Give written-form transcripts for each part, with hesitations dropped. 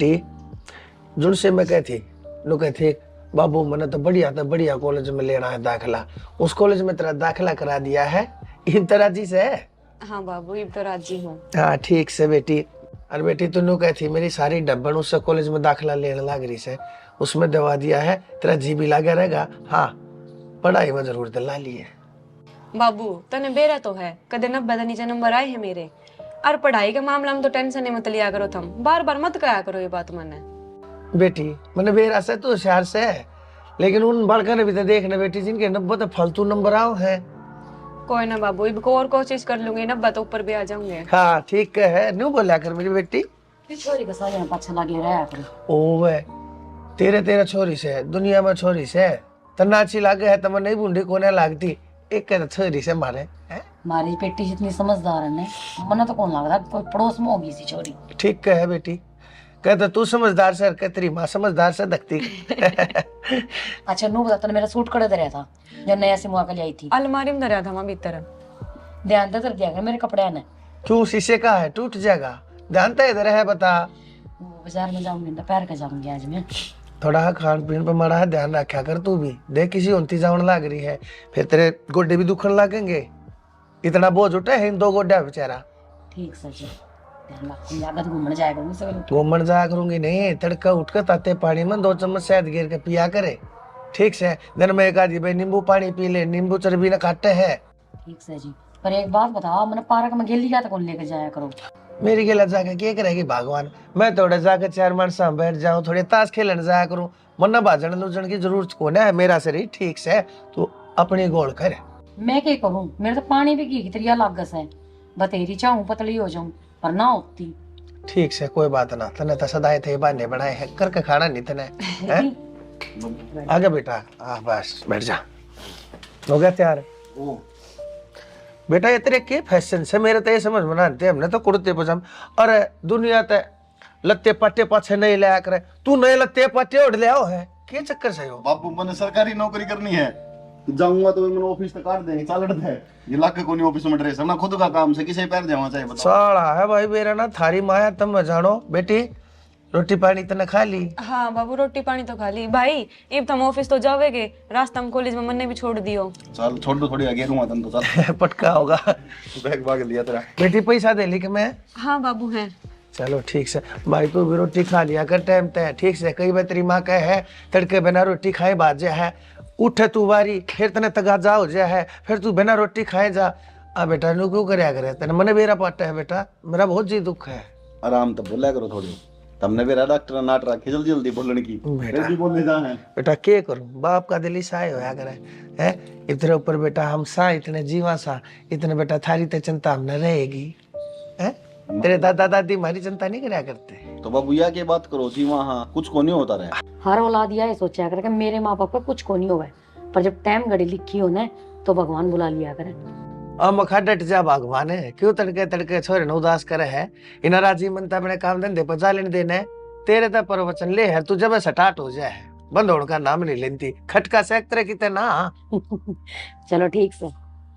बेटी जिनसे मैं कहती लो कहती बाबू मैंने तो बढ़िया कॉलेज में लेना है दाखिला, उस कॉलेज में तेरा दाखिला करा दिया है इन तरह जी से। हाँ बाबू अब तो राजी हूँ। हाँ ठीक से बेटी। अरे बेटी तू नो कहती मेरी सारी डब्बन उससे कॉलेज में दाखिला लेने लग रही से, उसमें दवा दिया है, तेरा जी भी लगा रहेगा। हाँ पढ़ाई में जरूर दिला ली है। बाबू तने बेरा तो है कदे 90 से नीचे नंबर आए हैं मेरे, और पढ़ाई के मामला में तो टेंशन ही मत लिया करो, तुम बार बार मत कहा करो ये बात। मैंने बेटी मैंने बेरा से तो होशियार से है, लेकिन उन बड़का ने भी तो देखना बेटी जिनके 90 तो फालतू नंबर आओ है। कोई ना बाबू अब को और कोशिश कर लूंगी, 90 तो ऊपर भी आ जाऊंगे। हाँ ठीक है न्यू बोला कर मेरी बेटी। छोरी का साया पाछा लगे रहा करो। ओवे तेरे छोरी से दुनिया में छोरी से तना अच्छी लागे है तम नहीं बूढ़ी कोने लागती, एक कहता छोरी से मारे है। मारी बेटी इतनी समझदार है ने, मना तो कौन लगता कोई पड़ोस में होगी सी छोरी। ठीक है बेटी, कहता तू समझदार से कह तेरी माँ समझदार से दखती। अच्छा नू बता तने मेरा सूट कड़े दे रहा था जो नया से मुआ के ले आई थी, अलमारी में धरा था वहां भीतर। ध्यान दे कर दिया कर मेरे कपड़े ने। क्यों शीशे का है टूट जाएगा, ध्यान तो इधर है बता। वो बाजार में जाऊंगी दोपहर का जाऊंगी आज मैं। थोड़ा खान पीन पर मारा ध्यान रखा कर तू भी, देख किसी उनती जावन लाग रही है फिर तेरे गोड्डे भी दुखन लगेंगे, इतना बोझ उठे है इन 2 गोड्डा बेचारा। ठीक सर जी ध्यान रखूंगी, आगे तो घूमने जाया करूंगी सवेरे। घूमन जाया करूंगी नहीं, तड़का उठ कर ताते पानी में 2 चम्मच शहद गिर के पिया करे। ठीक से दिन में एक आधी भाई नींबू पानी पी ले, नींबू चर्बी न काटे है। ठीक सर जी पर एक बात बताओ मैंने पार्क में गेली का तो कौन लेकर जाया करो। मेरी गेला जाके क्या करेगी भगवान, मैं थोड़ा जाकर 4 मानसा बैठ जाऊं, थोड़े ताश खेलन जाया करूं, मन्ना बाजन लूजन की जरूरत को है मेरा शरीर ठीक से तू अपनी गोल कर। मैं क्या करूं, मेरे तो पानी भी की तरिया लागस है, बतेरी चाहूं पतली हो जाऊं पर ना होती। ठीक से कोई बात ना, तने तो सदाए थे बहाने बनाए हैं करके खाना नहीं तने है? आगे बेटा हाँ बस बैठ जा, हो गया तैयार। बेटा ये तेरे के फैशन से मेरे तो ये समझ में ना आते, हमने तो कुर्ते पजाम और दुनिया ते लत्ते पट्टे पाछे नहीं लाया करे, तू नए लत्ते पट्टे उड़ ले आओ है के चक्कर से हो। बापू मैंने सरकारी नौकरी करनी है, जाऊंगा तो मैंने ऑफिस तक काट देंगे चालट है ये लाख कोनी ऑफिस में ड्रेस है ना, खुद का काम से किसे पैर जावा चाहिए बताओ। साला है भाई मेरा ना थारी माया तुम जानो। बेटी रोटी पानी तने खा ली? हाँ बाबू रोटी पानी तो खा ली। भाई अब तुम ऑफिस तो जाओगे, रास्ता में कॉलेज में मन्ने भी छोड़ दियो। चल छोड़ दो थोड़ी आगे रूमा तन तो चल। पटका होगा। बैग भाग लिया तेरा। बेटी पैसा दे ली कि मैं? हाँ बाबू है। चलो ठीक से भाई तू भी रोटी खा लिया कर टाइम तय ठीक से, कई बार तेरी माँ कहे है तड़के बिना रोटी खाए बाजे है, उठे तू बारी फिर तने तगाजा हो जाए है फिर तू बिना रोटी खाए जा। आ बेटा नु क्यों करया करे तेने, मने मेरा पाटा है बेटा, मेरा बहुत जी दुख है। आराम तो बोला करो थोड़ी, तुमने मेरा डॉक्टर नाट रखी जल्दी जल्दी बोलने की, फिर भी बोलने जा है। बेटा के करूं, बाप का दिल साय होया करे है, इतने ऊपर बेटा हम सा इतने जीवा सा इतने बेटा थारी ते चिंता हमने रहेगी है, तेरे दादा दादी हमारी चिंता नहीं करया करते। तो बाबू या के बात करो जी, वहाँ कुछ को नहीं होता रहे। हर औलाद ये सोचा करे कि मेरे माँ बाप का कुछ को नहीं होवे, पर जब टाइम घड़ी लिखी हो ना तो भगवान बुला लिया करे। अब मखा डट जा भगवान है, क्यों तड़के तड़के छोरे न उदास करे है, इन राजी मनता अपने काम धंधे पर जा लेने देने, तेरे तो प्रवचन ले है तू जब सटाट हो जाए है, बंद होने का नाम नहीं लेती, खटका से तरह की ना। चलो ठीक से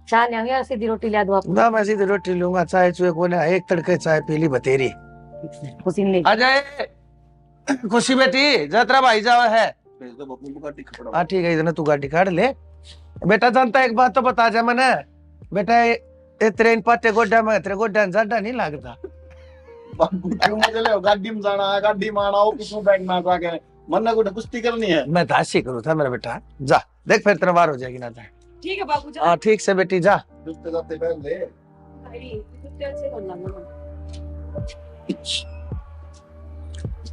चाय ले आऊंगी, सीधी रोटी ले दो आपको। ना मैं सीधी रोटी लूंगा, चाय चुए को ना एक तड़के चाय पी ली बतेरी। खुशी ले आ जाए खुशी बेटी जतरा भाई जाओ है। तो बापू को गाड़ी खपड़ा। हाँ ठीक है इधर तू गाड़ी काट ले। बेटा जानता एक बात तो बता जा मैंने, बेटा ये तेरे इन पट्टे गोड्डा में तेरे गोड्डा ज्यादा नहीं लगता। बापू क्यों मुझे ले गाड़ी में जाना है, गाड़ी में आना हो किसमें बैग में आके मन को कुश्ती करनी है। मैं दासी करूँ था मेरा बेटा, जा देख फिर तेरा वार हो जाएगी ना जाए। ठीक है बाबू जा। हाँ ठीक से बेटी जा। जुत्ते जाते पहन ले।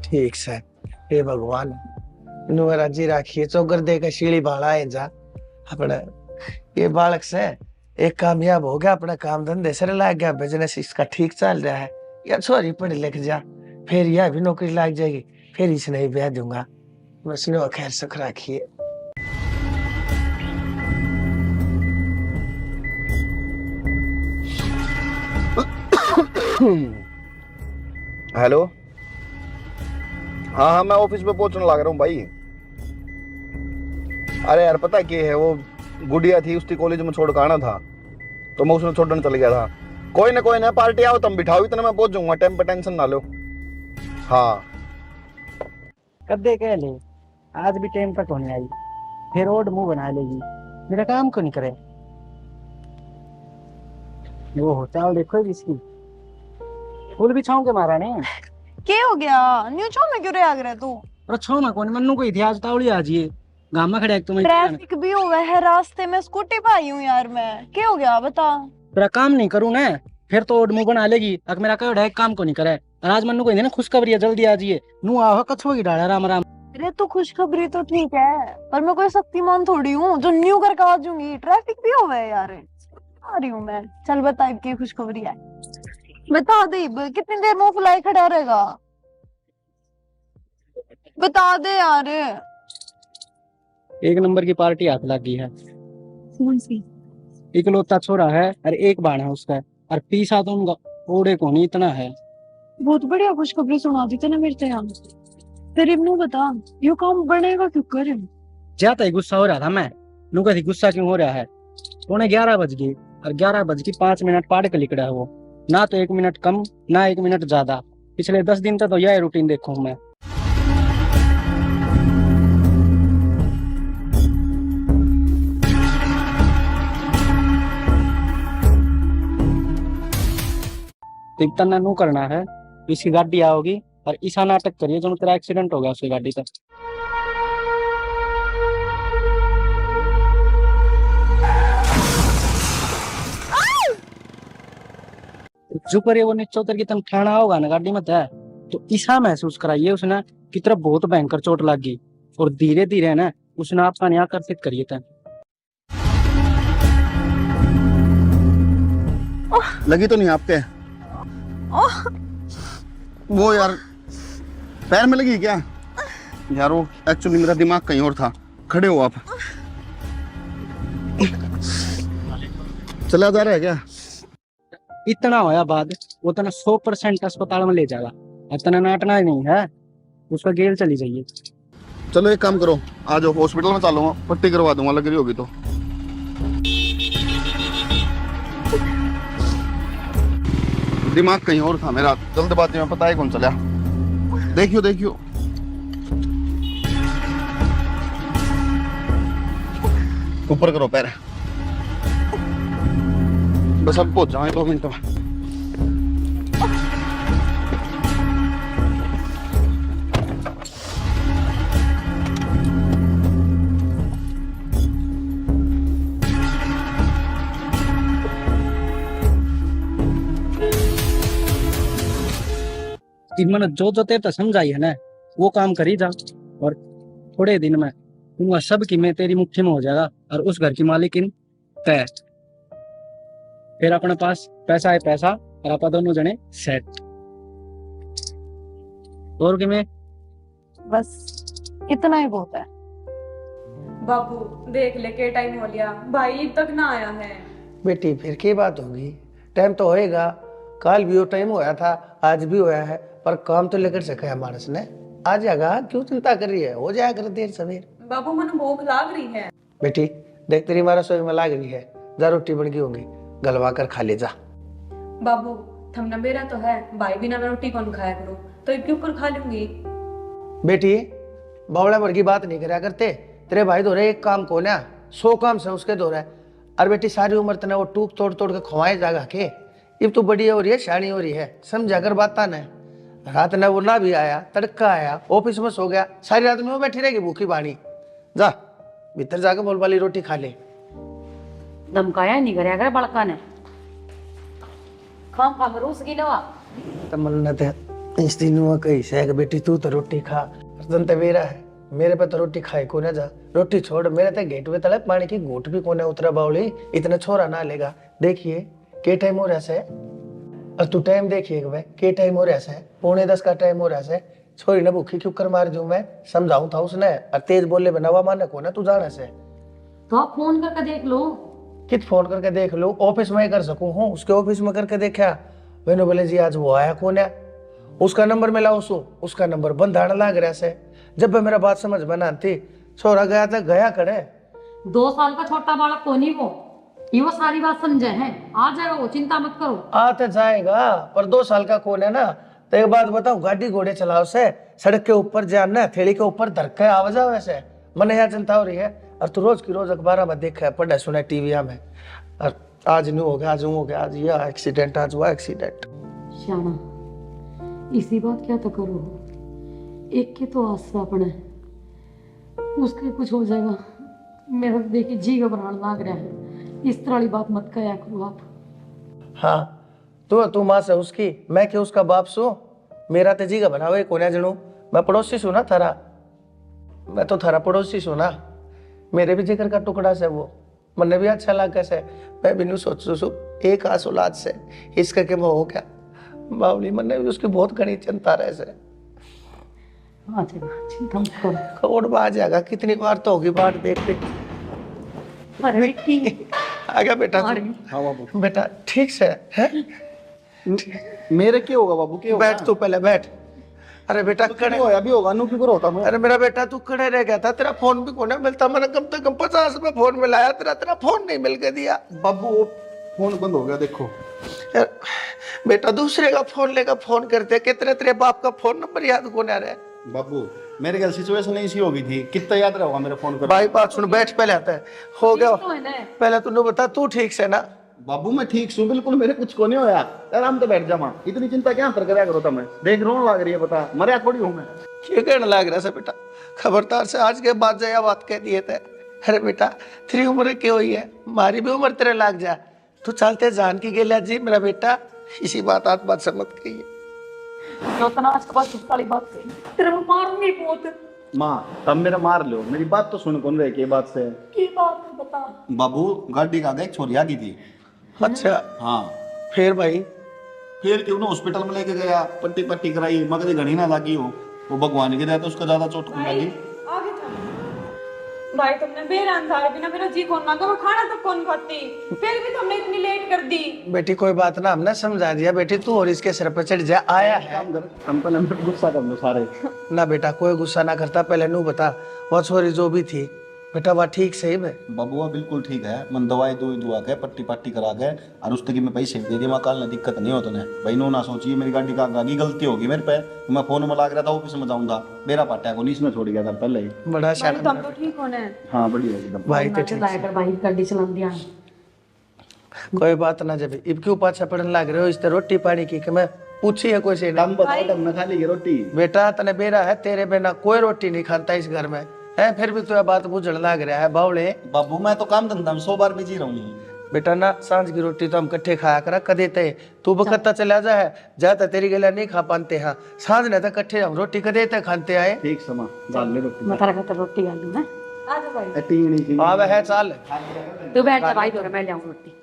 ठीक से हे भगवान नुरा जी राखिए चौगर दे के शीली भाड़ा है जा अपने ये बालक से एक कामयाब हो गया, अपना काम धंधे से लग गया, बिजनेस इसका ठीक चल रहा है, या छोरी पढ़ लिख जा फिर यह भी नौकरी लग जाएगी, फिर इसे नहीं ब्याह दूंगा। बस नो खैर सुख राखिए। हेलो हाँ हाँ मैं ऑफिस पे पहुंचने लग रहा हूँ भाई। अरे यार पता क्या है, वो गुड़िया थी उसकी कॉलेज में छोड़ कर आना था तो मैं उसने छोड़ने चल गया था। कोई ना पार्टी आओ तुम बिठाओ, इतना मैं पहुंच जाऊंगा, टाइम पे टेंशन ना लो। हाँ कद्दे कह ले, आज भी टाइम तक होने आई, फिर ओड मुंह बना लेगी, मेरा काम क्यों नहीं करे। वो हो चावल देखो इसकी, फूल भी छाऊं के मारा ने। क्या हो गया न्यू छो में क्यों रे आग रहा तू? और छो ना कौन मन्नू कोई थी आज तावली आज ये गांव में खड़े एक तुम्हें ट्रैफिक भी हुआ है रास्ते में, स्कूटी पे आई हूँ यार मैं। क्या हो गया बता। तेरा काम नहीं करूँ ना फिर तो ओड मुंह बना लेगी। अगर मेरा कहो डायरेक्ट काम को नहीं करे, और आज मन्नू कोई ना खुशखबरी है, जल्दी आ जाइए नू आओ कछुआ की डाला राम राम। अरे तो खुशखबरी तो ठीक है, पर मैं कोई शक्तिमान थोड़ी हूँ जो न्यू करके आ जाऊंगी। ट्रैफिक भी हुआ है यार, आ रही हूँ मैं। चल बता इब की खुशखबरी है, बता दे इब, कितनी देर में फ्लाई खड़ा रहेगा, बता दे यार। एक नंबर की पार्टी हाथ लग गई है। कौन सी? इकलौता छोरा है और एक बाण है उसका, और पीसा तो उनका ओड़े को नहीं इतना है। बहुत बढ़िया खुशखबरी सुना दी तेने मेरे यहाँ। फिर इब्नू बता यो काम बनेगा क्यों करे? ज्यादा ही गुस्सा हो रहा था मैं, नू कहती गुस्सा क्यों हो रहा है। 11:15 बज गई और 11:05 पाड़ के लिखड़ा है वो, ना तो 1 मिनट कम ना 1 मिनट ज्यादा। पिछले 10 दिन तक तो यह रूटीन देखूं मैं। तो इतना नू करना है, इसकी गाड़ी आओगी और ऐसा नाटक करिए जो तेरा एक्सीडेंट हो गया उसकी गाड़ी से। जो करे वो नीचे उतर के तन खाना होगा ना गाड़ी में तो ऐसा महसूस कराइए उसने कि तरफ बहुत भयंकर चोट लग गई, और धीरे धीरे ना उसने आपका नहीं आकर्षित करिए था। लगी तो नहीं आपके? वो यार पैर में लगी क्या यार? वो एक्चुअली मेरा दिमाग कहीं और था। खड़े हो आप। चला जा रहा है क्या? इतना होया बाद वो तना 100% अस्पताल में ले जाएगा, इतना नाटना ही नहीं है, उसका गेल चली जाइए। चलो एक काम करो, आ जाओ हॉस्पिटल में, चलो पट्टी करवा दूंगा लग रही होगी तो। दिमाग कहीं और था मेरा, जल्दबाजी में पता है कौन चला। देखियो देखियो, ऊपर करो पैर, बस अब पहुंच जाए 2 मिनट में। मैंने जो जो तेरे समझाई है ना वो काम करी जा, और थोड़े दिन में उनका सब की मैं तेरी मुट्ठी में हो जाएगा, और उस घर की मालिकिन तय। फिर अपने पास पैसा है पैसा, और आप दोनों जने सेट। और कि मैं बस इतना ही बहुत है। बाबू देख ले के टाइम हो लिया, भाई अब तक ना आया है। बेटी फिर की बात होगी, टाइम तो होएगा। कल भी वो टाइम होया था, आज भी होया है, पर काम तो लेकर सका है मानस ने। आ जाएगा, क्यों चिंता कर रही है, हो जाएगा देर सवेर। बाबू मन भूख लाग रही है। बेटी देख तेरी मारा रसोई में लाग रही है, जा रोटी बन गई होंगी, गलवा कर खा ले जा। बाबू थमना बेरा तो है, भाई बिना मैं रोटी कौन खाया करूं, तो इनके ऊपर खा लूंगी। बेटी बावड़ा भर की बात नहीं करा करते, तेरे भाई धो रहे एक काम को ना 100 काम से उसके धो रहा है। और बेटी सारी उम्र तना वो टूक तोड़ तोड़ के खवाए जागा के, अब तो बड़ी हो रही है, शानी हो रही है, समझा कर बात ना। रात ने वो ना भी आया, तड़का आया, ऑफिस में सो गया, सारी रात में वो बैठी रहेगी भूखी बाणी। जा भीतर जाकर बोल वाली रोटी खा ले। धमकाया नहीं करे अगर बड़का ने खाम खा रूस की नवा तमन्ना ते इस दिन वो कही से बेटी तू तो रोटी खा, अर्जन ते वेरा है, मेरे पे तो रोटी खाए को ना जा। रोटी छोड़, मेरे ते गेट पे तले पानी की घूट भी कोने उतरा बावली, इतने छोरा ना लेगा। देखिए के टाइम हो रहा है, और तू टाइम देखिए भाई के टाइम हो रहा है, 9:45 का टाइम हो रहा है। छोरी ने भूखी क्यों कर मार दूं मैं, समझाऊं था उसने, और तेज बोले बनावा माने को ना तू जाने से। तो आप फोन करके देख लो। कित फोन करके देख लो, ऑफिस में ही कर सकूं हूँ, उसके ऑफिस में करके देखा, मैंने बोले जी आज वो आया कौन है, उसका नंबर मिला उसका नंबर बंद आने लग रहा से। जब मेरा बात समझ में ना थी, छोरा गया था गया करे। 2 साल का छोटा बालक को नहीं वो सारी बात समझे हैं, आ जाएगा वो, चिंता मत करो। आते जाएगा, पर 2 साल का कौन है ना, तो एक बात बताऊं, गाड़ी घोड़े चलाओ से सड़क के ऊपर जाना, थैली के ऊपर धर के आवाजा वैसे मन यहाँ चिंता हो रही है। और तू रोज की रोज अखबार में देखे पढ़े सुने टीवी में, और आज न्यू हो गया, आज यूं हो गया, आज यह एक्सीडेंट, आज वो एक्सीडेंट। श्यामा इसी बात क्या तो करो, एक के तो आशा अपने उसके कुछ हो जाएगा। मेरा तो देखिए जी घबराने लग रहा है, इस तरह वाली बात मत करा करो आप। हाँ तू माँ से उसकी, मैं क्यों उसका बाप सू? मेरा तो जी का बनावे कोने जनू, मैं पड़ोसी सू ना थारा, मैं तो थारा पड़ोसी सू ना, मेरे भी जिगर का टुकड़ा से वो, मन्ने भी अच्छा लगा से। मैं भी नहीं सोचू सू एक आस औलाद से इसका के वो हो गया बावली, मन्ने भी उसकी बहुत घनी चिंता रहे से। आ जाएगा, चिंता मत करो। करोड़ आ जाएगा, कितनी बार तो होगी बात देख देख। अरे बेटी आ गया बेटा आ तू? रही। हाँ बाबू। बेटा ठीक से है? मेरे क्या होगा बाबू, क्या होगा? बैठ तू पहले बैठ। अरे बेटा कड़े होया भी होगा, नु क्यों होता मैं? अरे मेरा बेटा तू खड़े रह गया था, तेरा फोन भी कोने मिलता, मैंने कम से कम 50 में फोन मिलाया, तेरा फोन नहीं मिल के दिया। बाबू वो फोन बंद हो गया देखो। यार, बेटा दूसरे का फोन लेकर फोन करते, कितने तेरे बाप का फोन नंबर याद कोने रहे? बाबू मेरे ख्याल सिचुएशन ऐसी हो गई थी, कितना याद रहेगा मेरे फोन कर। भाई बात सुन, बैठ पहले आता है हो गया। तो है ना। पहले तूने बता तू ठीक से ना? बाबू मैं ठीक हूँ बिल्कुल, मेरे कुछ को नहीं होया, आराम से बैठ जा मां, इतनी चिंता क्या कर करया करो तुम्हें, देख रोन लग रही है, बता मरिया थोड़ी हूँ मैं। क्यों कहने लग रहा है बेटा? खबरदार से आज के बाद जया बात कह दिए थे। अरे बेटा तेरी उम्र क्यों हुई है, हमारी भी उम्र तेरे लाग जा, तू चलते जान की गेलिया जी मेरा बेटा, इसी बात आज बात से मत कहिए। जो तना आज के बाद वाली बात कही, तेरे को मारूंगी बहुत। माँ तब मेरा मार लो, मेरी बात तो सुन कौन रहे के बात से। की बात है बता। बाबू गाड़ी का आगे एक छोरी आ गई थी। अच्छा हाँ फिर भाई? फिर क्यों ना हॉस्पिटल में लेके गया, पट्टी पट्टी कराई, मगर घड़ी ना लगी हो, वो भगवान की दया तो उसका ज्यादा चोट कम लगी। आगे चलो भाई, तुमने बेरा अंधार बिना मेरा जी कौन मांगा, वो खाना तो कौन खाती, फिर भी तुमने इतनी लेट कर दी। बेटी कोई बात ना, हमने समझा दिया बेटी, तू और इसके सिर पर चढ़ जा, आया है। हम पहले मेरे गुस्सा कर लो सारे। ना बेटा कोई गुस्सा ना करता, पहले नू बता वो छोरी जो भी थी बेटा वह ठीक सही में? बबुआ बिल्कुल ठीक है, मन दवाई दुआ के पट्टी पट्टी करा के और उस तक मैं पैसे दे दिए, मैं कल ना दिक्कत नहीं हो तने भाई, नो ना सोचिए मेरी गाड़ी का आगे गलती होगी मेरे पे, मैं फोन में लग रहा था ऑफिस में जाऊंगा, मेरा पाटा को नीच में छोड़ गया था पहले ही। बड़ा भाई शान तुम तो ठीक होने। हाँ बढ़िया एकदम। भाई तो ना ठीक, चलाया कर भाई, गाड़ी चला दिया। कोई बात ना। जब इब क्यों पाछा पड़ने लग रहे हो इस तरह रोटी पानी की, कि मैं पूछी है कोई से? दम बताओ दम ना खा ली रोटी। बेटा तने बेरा है, तेरे बिना कोई रोटी नहीं खाता इस घर में है, फिर भी तुझे बात बुझने लग रहा है बावले। बाबू मैं तो काम धंधा में 100 बार बिजी रहूंगी। बेटा ना सांझ की रोटी तो हम इकट्ठे खाया करा, कदे ते तू बकता चला जा है, जाता तेरी गला नहीं खा पाते हाँ, सांझ ने तो इकट्ठे हम रोटी कदे ते खाते आए। ठीक समा डाल ले रोटी। मैं तेरा कहता रोटी खा लूं ना। आ जाओ भाई। टींगनी की हाँ वह है चाल। तू बैठ जा भाई, मैं ले आऊं रोटी।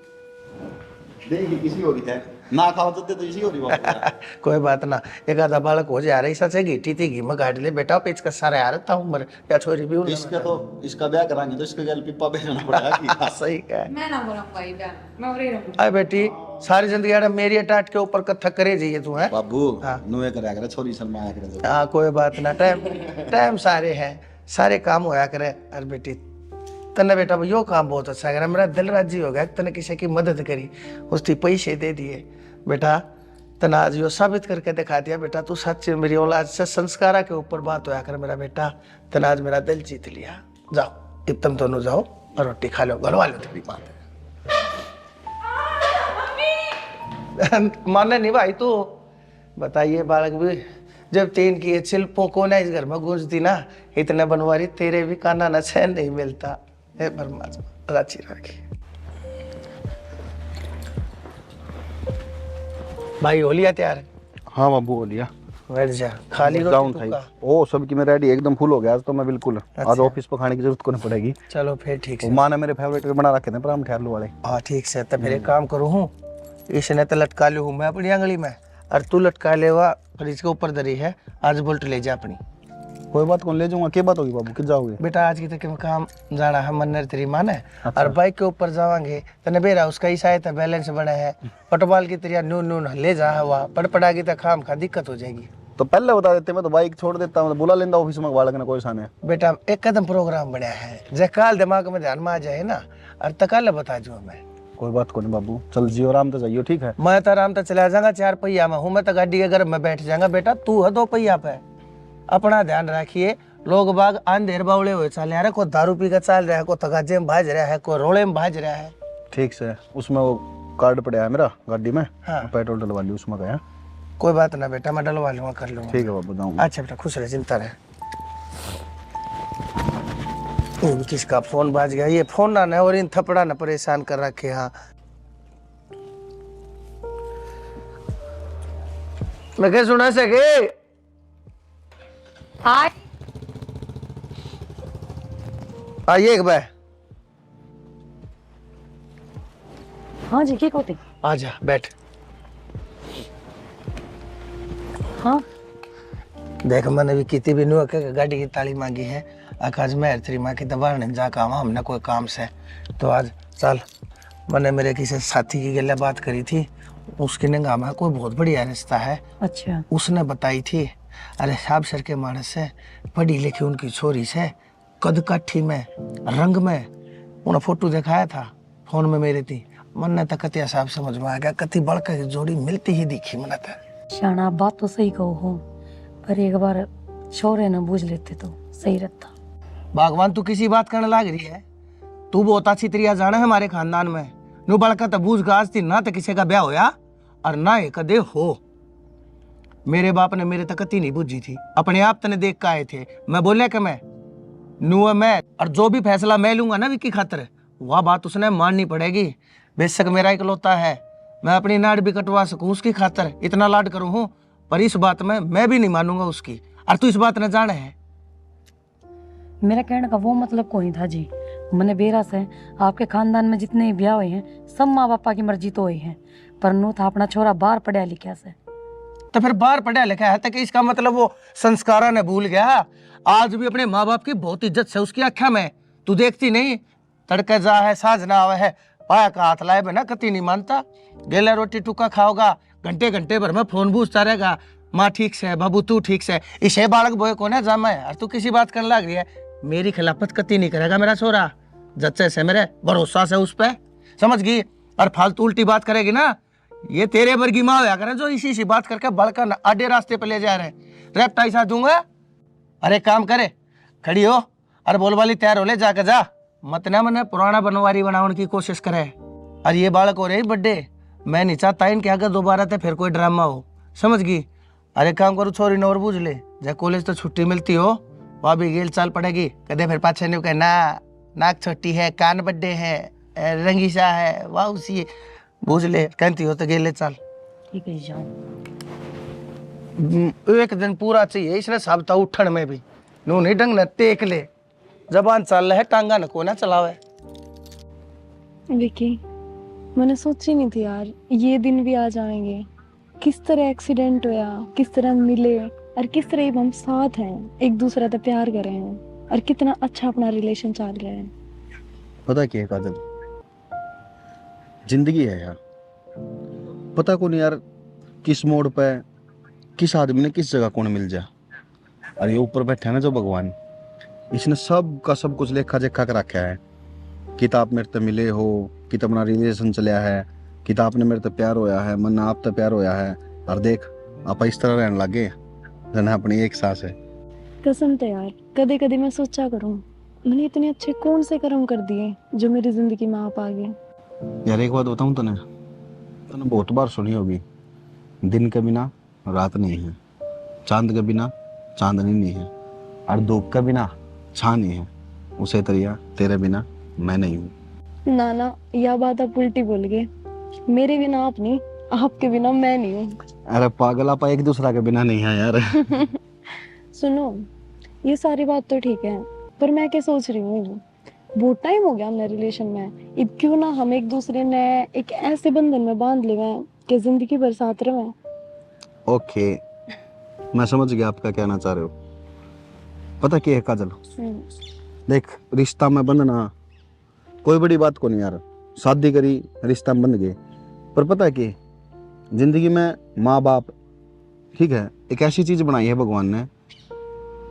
देखी किसी हो रही है ना, खाओ तो इसी हो रही बाबू। कोई बात ना, एक आधा बालक हो जा रही सच घीटी थी घी में गाड़ी ले बेटा, पेच का सारा यार था उम्र या छोरी भी उन्हें इसका तो इसका ब्याह कराएंगे तो इसके गल पिप्पा भेजना पड़ेगा कि सही है। मैं ना बोलूं भाई ब्याह, मैं उरे रहूं। अरे बेटी सारी जिंदगी यार मेरी टाट के ऊपर कत्था करे जाइए तू है। बाबू हाँ। नुए करा करे छोरी शर्माया करे। हाँ कोई बात ना, टाइम टाइम सारे हैं, सारे काम होया करे। अरे बेटी तने बेटा यो काम बहुत अच्छा करा, मेरा दिल राजी हो गया, तने किसी की मदद करी, उसकी पैसे दे दिए बेटा, तना आज यो साबित करके दिखा दिया बेटा, तू सच मेरी औलाद से संस्कारा के ऊपर बात होया कर मेरा बेटा, तना आज मेरा दिल जीत लिया। जाओ अब तुम दोनों जाओ और रोटी खा लो, गलवा लो तेरी बात। माने नहीं भाई तू बताइए, बालक भी जब तीन की शिल्पों को ना इस घर में गूंजती ना, इतने बनवारी तेरे भी काना न चैन नहीं मिलता है। परमात्मा राची राखी। भाई हो लिया तैयार? हाँ बाबू हो लिया। बैठ जा, खाली डाउन रोटी था टुक्का। ओ सबकी मैं रेडी एकदम फुल हो गया आज तो मैं बिल्कुल। आज अच्छा। ऑफिस पर खाने की जरूरत को नहीं पड़ेगी। चलो फिर ठीक वो है। माँ ने मेरे फेवरेट बना रखे थे पराठे आलू वाले। हाँ ठीक से, तो फिर एक काम करूँ हूँ, इसने तो लटका लू हूँ मैं अपनी आंगली में, और तू लटका लेवा फ्रिज के ऊपर दरी है, आज बोल्ट ले जा अपनी। कोई बात कौन ले जाऊंगा, क्या बात होगी बाबू, किस जाओगे? बेटा आज की तक काम जाना है, मन्नर तेरी मान है, और बाइक के ऊपर जावांगे तने बेरा उसका ही शायद बैलेंस बना है, फुटबॉल की तरह नून नून ले जा हुआ पड़पड़ागी तो खाम खा दिक्कत हो जाएगी। तो पहले बता देते, मैं तो बाइक छोड़ देता हूँ, बुला लेंदा ऑफिस में बालक ने कोई साने। बेटा एक कदम प्रोग्राम बनया है, जे काल दिमाग में ध्यान में आ जाए ना, और तकाल बता जो मैं। कोई बात को नहीं बाबू, चल जियो आराम से जाइयो, ठीक है। मैं तो आराम से चला जाऊंगा, 4 पहिया में हूँ मैं तो, गाड़ी के घर में बैठ जाऊंगा। बेटा तू है 2 पहिया पे, अपना ध्यान रखिए। लोग बाग अंधेर बावड़े हुए चल रहे, कोई दारू पी कर चल रहा है, कोई तगाजे में भाज रहा है, कोई रोड़े में भाज रहा है। ठीक से, उसमें वो कार्ड पड़ा है मेरा गाड़ी में, हाँ। पेट्रोल डलवा लियो उसमें गया। कोई बात ना बेटा, मैं डलवा लूंगा, कर लूंगा। ठीक है बाबू, जाऊंगा। अच्छा बेटा खुश रहे, चिंता रहे। किसका फोन बाज गया, ये फोन ना और इन थपड़ा ना परेशान कर रखे। हाँ मैं क्या सुना सके। हाय आइए एक बार, हाँ जी की कोते आजा बैठ। हाँ देख मैंने भी कितनी भी नु के गाड़ी की ताली मांगी है, आकाश में तेरी माँ की दबाड़ नहीं जा काम हमने कोई काम से, तो आज चल। मैंने मेरे किसी साथी की गले बात करी थी, उसके निगाह में कोई बहुत बढ़िया रिश्ता है। अच्छा उसने बताई थी, अरे साहब सर के मानस से पढ़ी लिखी उनकी छोरी से, कद काठी में रंग में, उन्हें फोटो दिखाया था फोन में मेरे थी। मन ने तो कतिया साहब समझ में आ गया, कति बड़का की जोड़ी मिलती ही दिखी मन तो। शाना बात तो सही कहो हो, पर एक बार छोरे न बूझ लेते तो सही रहता। भगवान तू किसी बात करने लग रही है, तू बहुत अच्छी तरिया जाना है हमारे खानदान में। नु बड़का तो बूझ गाज थी ना, तो किसी का ब्याह होया और ना ये कदे हो। मेरे बाप ने मेरे तक कती नहीं बूझी थी, अपने आप तने देख के आए थे। मैं बोले कि मैं नु मैं, और जो भी फैसला मैं लूंगा ना विक्की खातर, वह बात उसने माननी पड़ेगी। बेशक मेरा इकलौता है, मैं अपनी नाड़ भी कटवा सकूं उसकी खातर, इतना लाड करूं हूं, पर इस बात में मैं भी नहीं मानूंगा उसकी। और तू इस बात न जाने है। मेरा कहने का वो मतलब कोई था जी। मैंने बेरा से आपके खानदान में जितने ब्याह हुए हैं सब माँ बापा की मर्जी तो हुई है, पर नू था अपना छोरा बाहर पढ़ा लिखा से। तो फिर बाहर पढ़ा लिखा है, तो कि इसका मतलब वो संस्कारा ने भूल गया। आज भी अपने माँ बाप की बहुत इज्जत है उसकी आख्या में, तू देखती नहीं। तड़के जा है साज ना आवे है, पाया का हाथ लाए बिना कति नहीं मानता। गेला रोटी टुका खाओगा, घंटे घंटे भर में फोन पूछता रहेगा, माँ ठीक से है, बाबू तू ठीक से है। इसे बालक बोए कौन है जामा है, और तू किसी बात करने लग रही है। मेरी खिलाफत कति नहीं करेगा मेरा छोरा, जच्चे से मेरे भरोसा से उस पे, समझ गई। और फालतू उल्टी बात करेगी ना, ये तेरे वर्गी माँ होया करे जो इसी बात करके बड़का आधे रास्ते पे ले जा रहे हैं। रेप ऐसा दूंगा। अरे काम करे, खड़ी हो और बोल वाली तैयार हो ले, जाके जा, मत ना मने पुराना बनवारी बनाने की कोशिश करे। और ये बालक हो रही बर्थडे, मैं नहीं चाहता इनके आगे दोबारा तो फिर कोई ड्रामा हो, समझ गई। अरे काम करो छोरी नौर बूझ ले, जब कॉलेज तो छुट्टी मिलती हो वहाँ भी गेल चाल पड़ेगी। कदे फिर पाछे नहीं कहना नाक छोटी है, कान बड्डे है, रंगीसा है, वाह उसी बूझ ले, कहती हो तो गेले चाल। ठीक है जाओ। एक दिन पूरा चाहिए इसने साबता उठन में भी, नू नहीं ढंग न टेक ले, जबान चल रहा है टांगा न को ना चलावे। विकी मैंने सोची नहीं थी यार ये दिन भी आ जाएंगे। किस तरह एक्सीडेंट हुआ, किस तरह मिले, और किस तरह हम साथ हैं, एक दूसरे से प्यार कर रहे हैं, और कितना अच्छा अपना रिलेशन चल रहा है। पता क्या है काजल, जिंदगी है यार, पता को नहीं यार किस मोड़ पे किस आदमी ने किस जगह कौन मिल जा। और ये ऊपर बैठा है ना जो भगवान, इसने सब का सब कुछ लेखा जोखा कर रखा है। किताब मेरे ते मिले हो, कि अपना रिलेशन चलिया है, किताब ने मेरे ते प्यार होया है, मन आप ते प्यार होया है, और देख आप इस तरह रहने लगे जन अपनी एक सांस है। कसम तो यार कदे कदे मैं सोचा करूं मैंने इतने अच्छे कौन से कर्म कर दिए जो मेरी जिंदगी में आप आ गए। यार एक बात बताऊं तने बहुत बार सुनी होगी, दिन के बिना रात नहीं है, चांद के बिना चांदनी नहीं है, और धूप के बिना छां नहीं है। उसे तरिया तेरे बिना मैं नहीं हूँ। ना ना यह बात आप उल्टी बोल गए, मेरे बिना आप नहीं, आपके बिना मैं नहीं हूँ। अरे पागल, आप एक दूसरा के बिना नहीं है यार। सुनो ये सारी बात तो ठीक है, पर मैं क्या सोच रही हूँ, बहुत टाइम हो गया हमने रिलेशन में, अब क्यों ना हम एक दूसरे ने एक ऐसे बंधन में बांध ले कि जिंदगी भर साथ रहे। ओके, मैं समझ गया आपका कहना चाह रहे हो। पता क्या है काजल, देख रिश्ता में बंधना कोई बड़ी बात को नहीं यार, शादी करी रिश्ता में बंध गए। पर पता है कि जिंदगी में माँ बाप ठीक है एक ऐसी चीज बनाई है भगवान ने,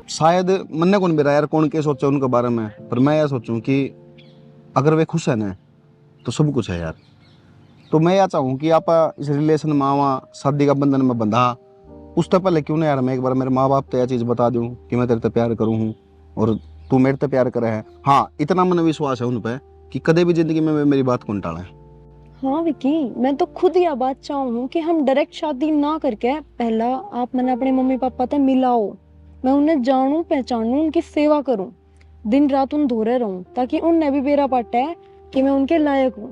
शायद मन ने कौन बेरा यार कौन के सोचा उनके बारे में, पर मैं यह सोचूं कि अगर वे खुश है ना तो सब कुछ है यार। तो मैं यह चाहूँ कि आप इस रिलेशन में आवा, शादी का बंधन में बंधा, उससे पहले क्यों ना यार मैं एक बार मेरे माँ बाप तो यह चीज़ बता दूँ कि मैं तेरे से प्यार करूँ हूँ और तू मेरे से प्यार करे है। हाँ, इतना मन विश्वास है उन पर कि कदे भी जिंदगी में मेरी बात को न टालें। हाँ विकी, मैं तो खुद यह बात चाहूँ कि हम डायरेक्ट शादी ना करके पहला आप मैंने अपने मम्मी पापा से मिलाओ, मैं उन्हें जानूं पहचानूं, उनकी सेवा करूं, दिन रात उन धोरे रहूं, ताकि उन्हें भी बेरा पाटा है कि मैं उनके लायक हूँ,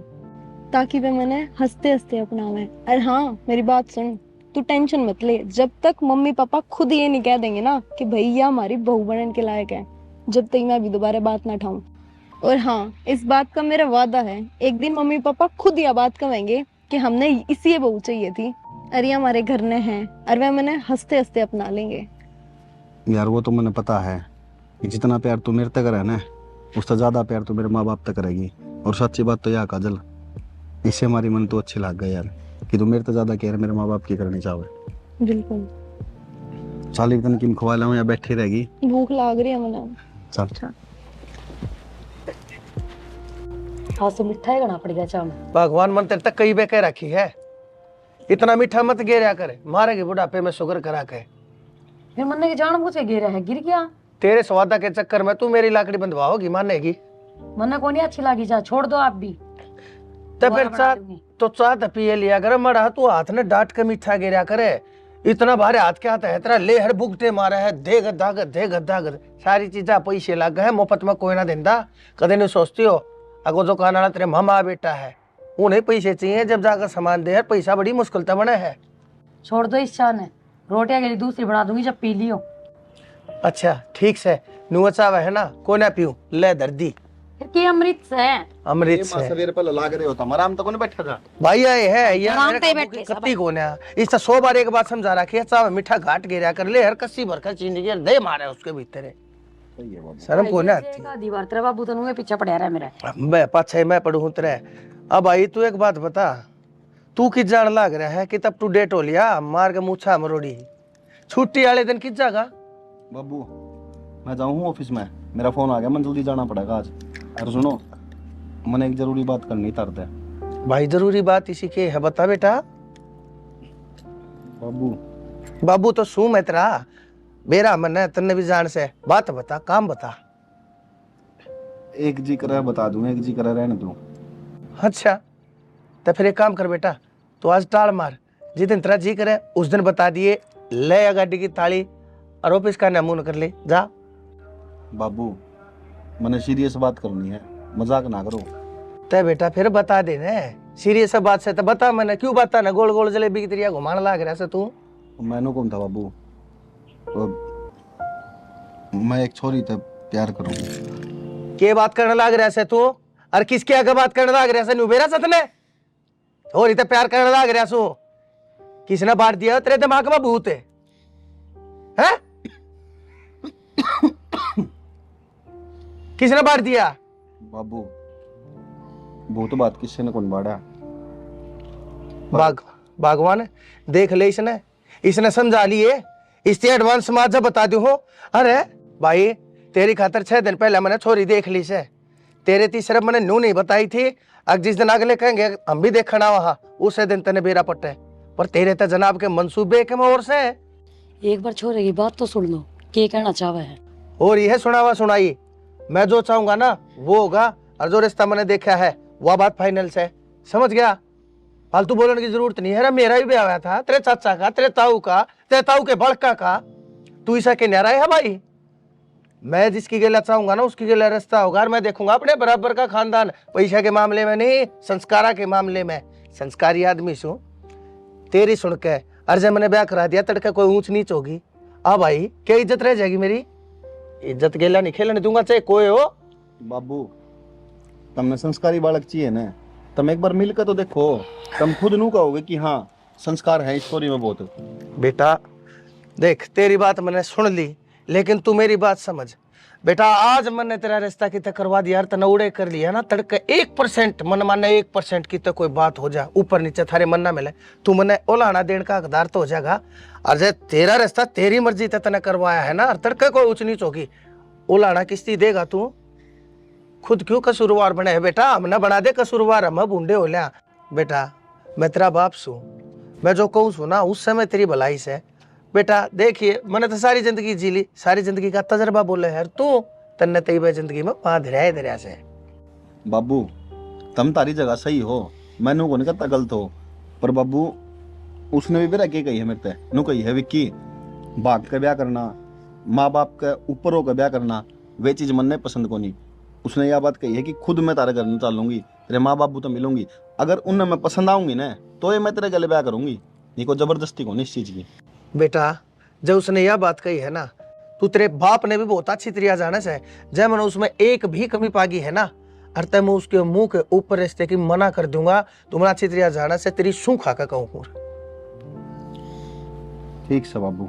ताकि वे मैंने हंसते हंसते अपनावे। और हाँ मेरी बात सुन, तू टेंशन मत ले, जब तक मम्मी पापा खुद ये नहीं कह देंगे ना कि भैया हमारी बहू बनने के लायक है, जब तक मैं अभी दोबारा बात ना उठाऊं। और हाँ, इस बात का मेरा वादा है, एक दिन मम्मी पापा खुद यह बात कहेंगे कि हमने इसी बहू चाहिए थी, अरे हमारे घर में है, और वह मैंने हंसते हंसते अपना लेंगे। यार वो तो मैंने पता है कि जितना प्यार तू मेरे तक है ना, उससे ज़्यादा प्यार तू मेरे माँ बाप तक करेगी। और सच्ची बात तो यह काजल, इससे हमारी मन तो अच्छी लग गई यार कि तू मेरे से ज़्यादा केयर मेरे माँ बाप की करनी चाहे। बिल्कुल। चाली दिन की खवा लाऊं या बैठी रहेगी? भूख लाग रही है मैंने। चल। आज से मिठा ही करना पड़ेगा चाम। भगवान मन तेरे तक कई बेकह रखी है, इतना मीठा मत गेरा करे, मारेगी बुढ़ापे में शुगर करा के। फिर मन्ने के जान बुझे गिर है, गिर गया। तेरे स्वादा के चक्कर में तू मेरी लाकड़ी बंधवाओगी, मानेगी? मन्ने को नहीं अच्छी लगी, जा छोड़ दो आप भी। तो फिर चाह तो पिए लिया कर, मरा तू हाथ ने डांट के मीठा गिरा करे, इतना भारे हाथ के हाथ है तेरा, ले हर बुगटे मारा है, दे गद्दा गद सारी चीजा पैसे लग गए, मुफ्त में कोई ना देंदा। कदे नहीं सोचती हो अगो जो खाना तेरे मामा बेटा है, उन्हें पैसे चाहिए, जब जाकर सामान दे, पैसा बड़ी मुश्किल तो बने है। छोड़ दो इस चाह ने, रोटियां के लिए दूसरी बना दूंगी जब पी लियो। अच्छा ठीक से, नुआ चावा है ना, को ना पीऊं, ले दर्दी। फिर की अमृत से अमृत से सवेरे पहले लाग रहे होता, आराम तक नहीं बैठा था भाई आए है ये आराम पे बैठे कत्ती को ना, इससे 100 बार एक बात समझा रखी है, चावा मीठा घाट गिरा कर ले, हर कस्सी भर कर चीनी के दे मारे उसके भीतर। शर्म को ना आती। दीवार तेरा बाबू तो नुए पीछे पड़ा रहा है मेरा। मैं पाछे मैं पढ़ू तेरे। अब भाई तू एक बात बता, तू किस जान लाग रहा है कि तब टू डेट हो लिया, मार के मूछा मरोड़ी, छुट्टी वाले दिन किस जागा? बाबू मैं जाऊँ ऑफिस में, मेरा फोन आ गया, मैं जल्दी जाना पड़ेगा आज। और सुनो, मैंने एक जरूरी बात करनी तरद है। भाई जरूरी बात इसी के है, बता बेटा। बाबू तो सू मैं तेरा बेरा मन है, तन्ने भी जान से बात बता, काम बता। एक जी करे बता दूं, एक जी करे रहने दूं। अच्छा तो फिर एक काम कर बेटा, तो आज टाल मार, जिस दिन तेरा जी करे उस दिन बता दिए, ले गाड़ी की ताली और ऑफिस का नमून कर ले जा। बाबू मैंने सीरियस बात करनी है, मजाक ना करो। ते बेटा फिर बता दे ना, सीरियस बात से तो बता, मैंने क्यों बता ना, गोल गोल जलेबी की तरिया घुमाने लाग रहा से तू। मैंने कौन था बाबू, तो मैं एक छोरी से प्यार करूँ। के बात करने लाग रहा से तू, और किसके आगे बात करने लाग रहा से? नुबेरा सतने और इतना प्यार करने लाग रहा सू, किसने बांट दिया तेरे दिमाग में भूत है? किसने बांट दिया? बाबू भूत बात किससे ने कौन बाड़ा? भगवान देख ले, इसने समझा लिए, इससे एडवांस समाज बता दू हो। अरे भाई तेरी खातर 6 दिन पहले मैंने छोरी देख ली से, तेरे तीसरे मैंने नू नहीं बताई थी, अब जिस दिन अगले कहेंगे हम भी देखना वहां, उसे दिन तेने बेरा पट्टे, पर तेरे तो जनाब के मंसूबे के और से। एक बार छोरे की बात तो सुन लो, क्या कहना चाहे है। और यह सुनावा सुनाई, मैं जो चाहूंगा ना वो होगा, और जो रिश्ता मैंने देखा है वह बात फाइनल से, समझ गया? फालतू बोलने की जरूरत नहीं है ना, मेरा भी ब्याह हुआ था, तेरे चाचा का, तेरे ताऊ का, तेरे ताऊ के बड़का का, तू ऐसा के न्यारा है भाई। मैं जिसकी गेला चाहूंगा ना उसकी गेला रिश्ता होगा, और मैं देखूंगा अपने बराबर का खानदान, पैसा के मामले में नहीं, संस्कारा के मामले में। संस्कारी आदमी सु तेरी सुन के, और जब मैंने ब्याह करा दिया तड़के कोई ऊंच नीच होगी, अब भाई क्या इज्जत रह जाएगी मेरी? इज्जत गेला नहीं खेलने दूंगा, चाहे कोई हो। बाबू तुमने संस्कारी बालक चाहिए ना, तुम एक बार मिलकर तो देखो, तुम खुद नू कहोगे कि हाँ संस्कार है इस स्टोरी में बहुत। बेटा देख, तेरी बात मैंने सुन ली, लेकिन तू मेरी बात समझ बेटा, आज मैंने तेरा रिश्ता की तक करवा दिया, तनौड़े कर लिया ना, तड़के 1% मन माने 1% की तो कोई बात हो जा, ऊपर नीचे थारे मन ना मिले, तू मैंने ओलाना देने का हकदार तो हो जाएगा। और जब तेरा रिश्ता तेरी मर्जी से तने करवाया है ना, तड़के कोई ऊंच नीच होगी, ओलाना किस्ती देगा तू? खुद क्यों कसूरवार बने है बेटा? हमने बना दे कसूरवार, हम बूढ़े हो लिया। बेटा मैं तेरा बाप सू, मैं जो कहूँ सू ना उस समय तेरी भलाई से। बेटा देखिए मैंने तो सारी जिंदगी जी ली, सारी जिंदगी का तजर्बा बोले यार तू, तन्ने तेरी जिंदगी में पा धरिया से। बाबू तुम तारी जगह सही हो, मैनू को नहीं कहता गलत हो, पर बाबू उसने भी बेरा के कही है मेरे ते नु कही है विक्की भाग के ब्याह करना, माँ बाप के ऊपर होकर ब्याह करना, वे चीज मन ने पसंद को नहीं। उसने यह बात कही है कि खुद मैं तारे घर में चलूंगी, तेरे माँ बाप तो मिलूंगी, अगर उनमें मैं पसंद आऊंगी ना तो ये मैं तेरे गले ब्याह करूंगी, नहीं को जबरदस्ती को नहीं इस चीज की। बेटा जब उसने यह बात कही है ना, तू तेरे बाप ने भी बहुत अच्छी तरीका जाने से जब मैंने उसमें एक भी कमी पागी है ना, और तब मैं उसके मुंह के ऊपर रिश्ते की मना कर दूंगा, तो मैं अच्छी तरीका जाने से तेरी सू खा कर कहूँ। ठीक से बाबू,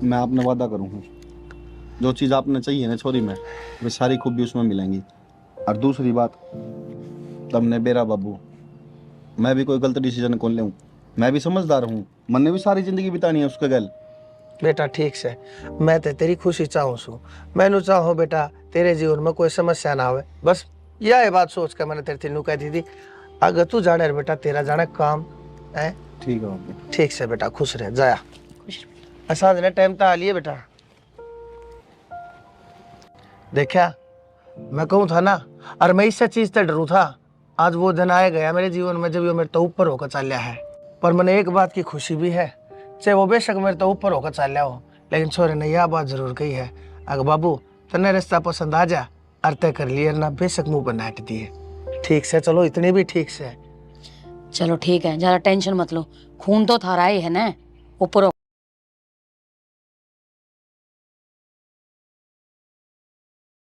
मैं आपने वादा करूँ जो चीज़ आपने चाहिए ना छोरी में, वे सारी खूबी उसमें मिलेंगी। और दूसरी बात, तुमने बेरा बाबू, मैं भी कोई गलत डिसीजन कौन ले, मैं भी समझदार हूँ, मैंने भी सारी जिंदगी बितानी है उसके गल। बेटा ठीक से, मैं तो तेरी खुशी चाहूँ सू, मैनू चाहूँ बेटा तेरे जीवन में कोई समस्या ना आवे, बस यह बात सोच कर मैंने तेरे तेनू कह दी थी। अगर तू जाने बेटा तेरा जाने काम है। ठीक है बाबू। ठीक से बेटा, खुश रह जाया, ऐसा देने टाइम तो आ लिए बेटा। देखा मैं कहूँ था ना, और मैं इससे चीज से डरू था, आज वो दिन आया गया मेरे जीवन में जब वो मेरे तो ऊपर होकर चल है। पर मैंने एक बात की खुशी भी है, चाहे वो बेशक मेरे तो ऊपर होकर चल हो, लेकिन छोरे ने यह बात जरूर कही है, अगर बाबू तन्ने रिश्ता पसंद आ जा और तय कर लिए ना, बेशक मुंह पर नाट दिए। ठीक से चलो, इतनी भी ठीक से। चलो ठीक है, ज्यादा टेंशन मत लो, खून तो थारा ही है ना ऊपर।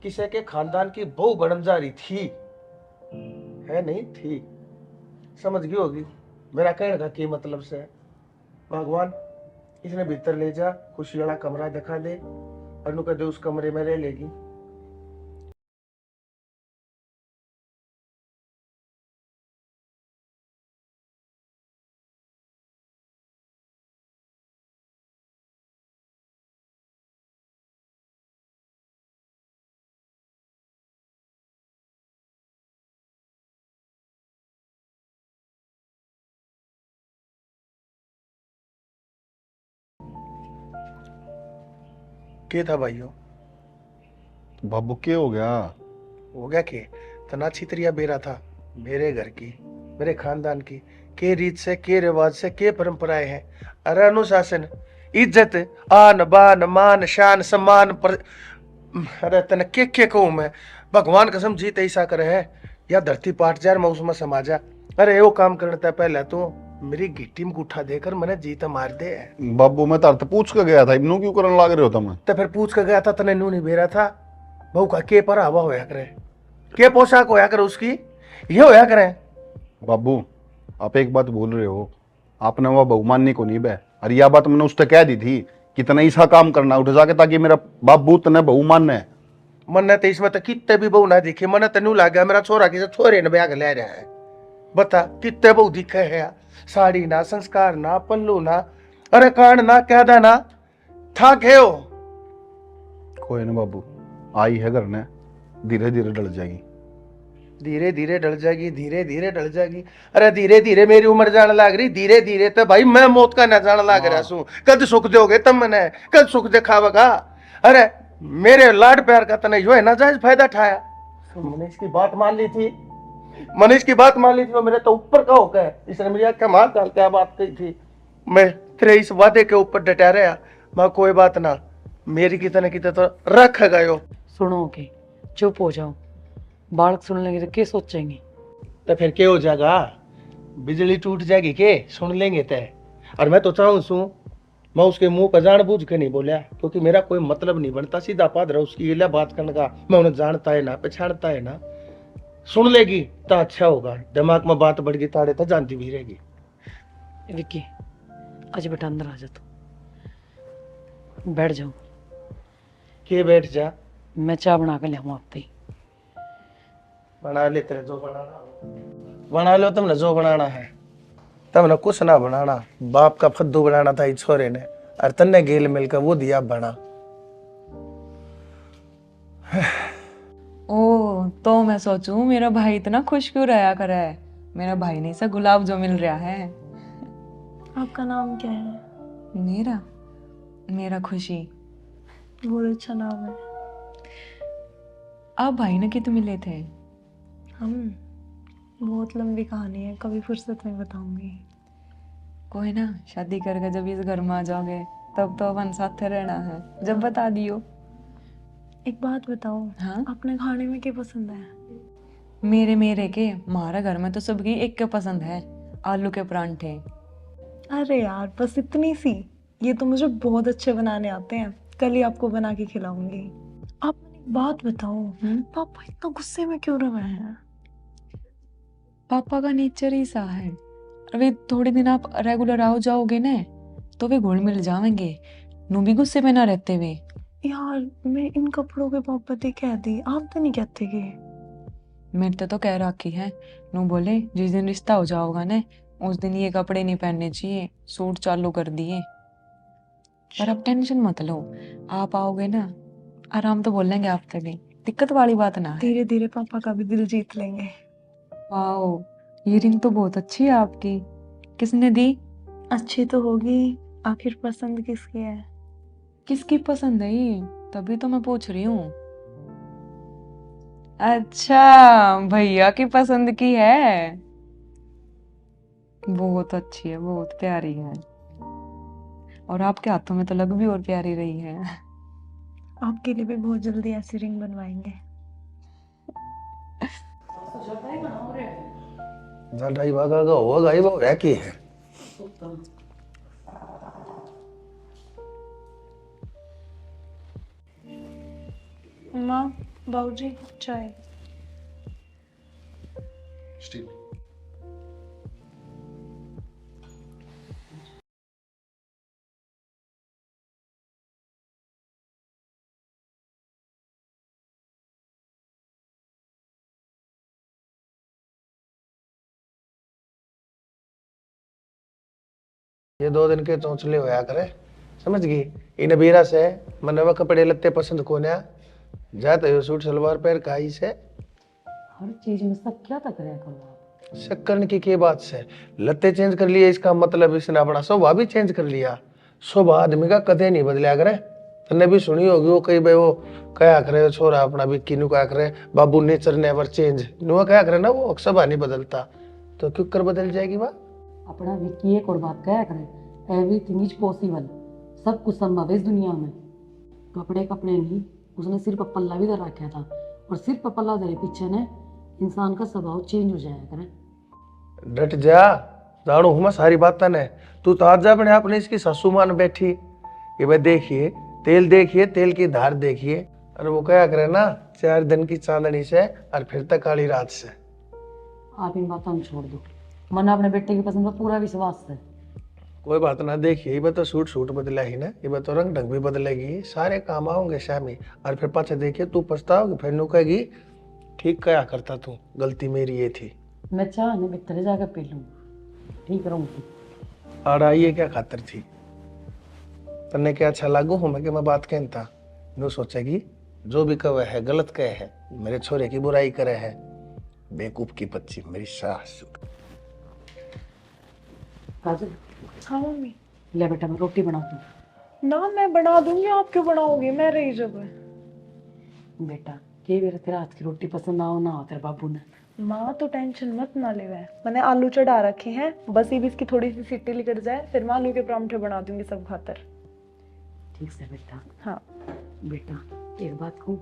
किसी के खानदान की बहू बनने जा रही थी, है नहीं थी, समझ गई होगी मेरा कहने का की मतलब से। भगवान इसने भीतर ले जा, खुशी वाला कमरा दिखा दे और नु कह दे उस कमरे में रह लेगी। क्या था भाइयों? बाबू क्या हो गया? हो गया के तना छितरिया बेरा था मेरे घर की, मेरे खानदान की, के रीत से, के रिवाज से, के परंपराएं हैं, अरे अनुशासन, इज्जत, आन बान मान शान सम्मान पर, अरे तने के कहूँ मैं, भगवान कसम जीत ऐसा करे है या धरती पाट जा मैं उसमें समा जा। अरे वो काम करता है पहले तो मेरी गिट्टी में गुठा देकर मैंने जीत मार दे। बाबू मैं तार पूछ के गया था, इब्नू क्यों करने लग रहे हो तुम? तो फिर पूछ के गया था, तने नू नहीं बेरा था, बहू का के पर हवा होया करे, के पोशाक होया करे उसकी, ये होया करे। बाबू आप एक बात बोल रहे हो, आपने वह बहू मानने को नहीं बे, और यह बात मैंने उससे कह दी थी कि तने ऐसा काम करना उठ जाके ताकि मेरा बाबू तने बहू मानने। मन तो इसमें तो कितने भी बहू ना दिखे, मन तेनू लग गया मेरा छोरा किसी छोरे ने ब्याह के ले रहा है। बता कितने बहू दिखे है, साड़ी ना, संस्कार ना, पल्लू ना, अरे कांड ना, कैदा ना, था के हो। कोई ना बाबू, आई है घर ने, धीरे धीरे डल जाएगी। धीरे धीरे डल जाएगी, धीरे धीरे डल जाएगी। अरे धीरे धीरे मेरी उम्र जाने लग रही, धीरे धीरे तो भाई मैं मौत का न जाने लग रहा हूँ। कद सुख दोगे तब मैंने, कद सुख दिखावेगा। अरे मेरे लाड प्यार का तने जो है ना जायज फायदा उठाया। मैंने इसकी बात मान ली थी, मैंने इसकी बात मान ली थी, वो मेरे तो ऊपर का हो गया, इसने मेरी आंख मार डाल क्या बात कही थी। मैं तेरे इस वादे के ऊपर डटा रहा, मैं कोई बात ना, मेरी कितने तो रख गयो। सुनो के चुप हो जाओ, बालक सुन लेंगे तो क्या सोचेंगे? तो फिर क्या हो जाएगा, बिजली टूट जाएगी के सुन लेंगे तय। और मैं तो चाहूँ सू मैं उसके मुंह पर जानबूझ के नहीं बोलिया, क्योंकि मेरा कोई मतलब नहीं बनता, सीधा पादरा उसकी ये बात करने का, मैं उन्हें जानता है ना, पहचानता है ना। सुन लेगी तो अच्छा होगा, दिमाग में बात बढ़ गई ताड़े तो जानती भी रहेगी। विक्की आज बेटा अंदर आ जा, तू बैठ जाओ। के बैठ जा, मैं चाय बना कर ले आऊँ आपते ही। बना ले तेरे जो बनाना, बना लो तुमने जो बनाना है, तुमने कुछ ना बनाना, बाप का फद्दू बनाना था इस छोरे ने, और तन्ने गेल मिलकर वो दिया बना। ओ तो मैं सोचूं मेरा भाई इतना खुश क्यों रहा करे है, मेरा भाई नहीं सा गुलाब जो मिल रहा है। आपका नाम क्या है? मेरा मेरा खुशी। बहुत अच्छा नाम है। आप भाई ने कित मिले थे? हम बहुत लंबी कहानी है, कभी फुर्सत में बताऊंगी। कोई ना, शादी करके जब इस घर में आ जाओगे तब तो अपन साथ रहना है, जब बता दियो। एक बात बताओ, हाँ? अपने खाने में क्या पसंद है? मेरे के हमारे घर में तो सबकी एक के पसंद है, आलू के परांठे। अरे यार बस इतनी सी, ये तो मुझे बहुत अच्छे बनाने आते हैं, कल ही आपको बना के खिलाऊंगी। आप मुझे एक बात बताओ, पापा इतना गुस्से में क्यों रहे हैं? पापा का नेचर ही सा है। अभी थोड़े दिन आप रेगुलर आओ जाओगे ना तो वे घुल मिल जाएंगे, नू भी गुस्से में ना रहते हुए। यार मैं इन कपड़ों के पापा ते कह दी, आप तो नहीं कहते कि? मेरे तो कह रखी है, नू बोले जिस दिन रिश्ता हो जाओगा ना उस दिन ये कपड़े नहीं पहनने चाहिए, सूट चालू कर दिए। पर आप टेंशन मत लो, आप आओगे ना आराम तो बोलेंगे आप तभी, दिक्कत वाली बात ना है। धीरे धीरे पापा का भी दिल जीत लेंगे। वाओ, ये रिंग तो बहुत अच्छी है आपकी, किसने दी? अच्छी तो होगी, आखिर पसंद किसकी है? किसकी पसंद है ये, तभी तो मैं पूछ रही हूँ। अच्छा, भैया की पसंद की है। बहुत अच्छी है, बहुत प्यारी है, और आपके हाथों में तो लग भी और प्यारी रही है। आपके लिए भी बहुत जल्दी ऐसी रिंग बनवाएंगे। जलराई भागा का होगा ही वो है की है। माँ, बाबूजी, चाय। ये 2 दिन के चौंचले होया करे, समझ गई? इन बीरा से मने वो कपड़े लत्ते पसंद को ना जाते हो, सूट सलवार पहन का ही से हर चीज में सब क्या तक रहा करो आप। शक करने की क्या बात से? लत्ते चेंज कर लिए इसका मतलब इसने अपना स्वभाव भी चेंज कर लिया। स्वभाव आदमी का कदे नहीं बदलिया करे। तने भी सुनी होगी वो कई भाई वो कया करे छोरा अपना भी किनू कया करे बाबू नेचर नेवर चेंज, नुआ कया करे ना वो स्वभाव नहीं बदलता, तो क्यों कर बदल जाएगी बात? अपना विक्की एक और बात कया करे, एवरीथिंग इज पॉसिबल, सब कुछ संभव है इस दुनिया में। कपड़े कपड़े नहीं, उसने सिर पर पल्ला भी धर रखा था, और सिर पर पल्ला धरे पीछे ने इंसान का स्वभाव चेंज हो जाया करे। डट जा, जानू हूँ मैं सारी बात ने। तू तो आज जा अपने आपने इसकी सासू मान बैठी, ये भाई देखिए तेल की धार देखिए, और वो क्या करे ना 4 दिन की चांदनी से और फिर तक काली रात से। आप इन बातों में छोड़ दो, मन अपने बेटे की पसंद पर पूरा विश्वास है। कोई बात ना, देखिए ये तो सूट बदला ही ना, ये तो रंग ढंग भी बदलेगी, सारे काम आओगे शामी, और फिर पाछे देखिए तू पछताओगी, फिर नु कहेगी ठीक क्या करता तू, गलती मेरी ये थी। मैं चाह नहीं भीतर जाकर पी लूँ, ठीक रहूँगी। और आइए क्या खातर थी, तन्ने क्या अच्छा लागू हूँ मैं कि मैं बात कहता नु सोचेगी जो भी कहे है गलत कहे है, मेरे छोरे की बुराई करे है, बेवकूफ की बच्ची मेरी सास। काजल, हाँ मम्मी। ले बेटा मैं रोटी बनाती हूँ। ना मैं बना दूंगी, आप क्यों बनाओगे, मैं रही जब। बेटा के बेरा तेरा हाथ की रोटी पसंद ना हो तेरे बाबू ने। माँ तो टेंशन मत ना ले, मैंने आलू चढ़ा रखे हैं, बस ये भी इसकी थोड़ी सी सीटी निकल जाए, फिर मैं आलू के परांठे बना दूंगी सब खातर। ठीक से बेटा। हाँ बेटा एक बात कहूँ,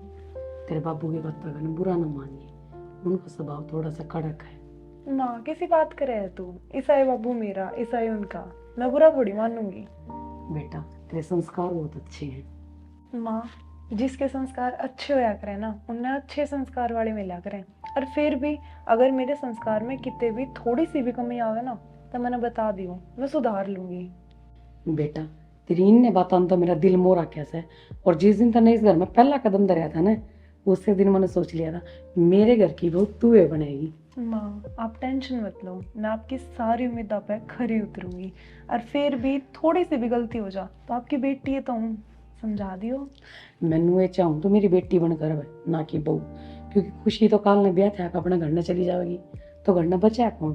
तेरे बाबू की बात पर कहना बुरा ना मानिए, उनका स्वभाव थोड़ा सा कड़क है। माँ कैसी बात करे है तू, ईसाई बाबू मेरा ईसाई उनका, मैं बुरा थोड़ी मानूंगी। बेटा तेरे संस्कार बहुत अच्छे हैं। माँ जिसके संस्कार अच्छे होया करें ना, उन्हें अच्छे संस्कार वाले मिला करें, और फिर भी अगर मेरे संस्कार में कितने भी थोड़ी सी भी कमी आवे ना तो मैंने बता दियो, मैं सुधार लूंगी। बेटा तेरी इन बातों तो मेरा दिल मोरा कैसे, और जिस दिन तने इस घर में पहला कदम धरया था ना, उसी दिन मैंने सोच लिया था मेरे घर की बहू तू ही बनेगी। माँ आप टेंशन मत लो, मैं आपकी सारी उम्मीद पे खरी उतरूंगी, और फिर भी थोड़ी सी भी गलती हो जा तो आपकी बेटी है तो हूँ, समझा दियो। मैनू ये चाहूँ तो मेरी बेटी बनकर रहे ना कि बहू, क्योंकि खुशी तो काल ने ब्याह था अपने घर में चली जाएगी, तो घर में बचा है कौन?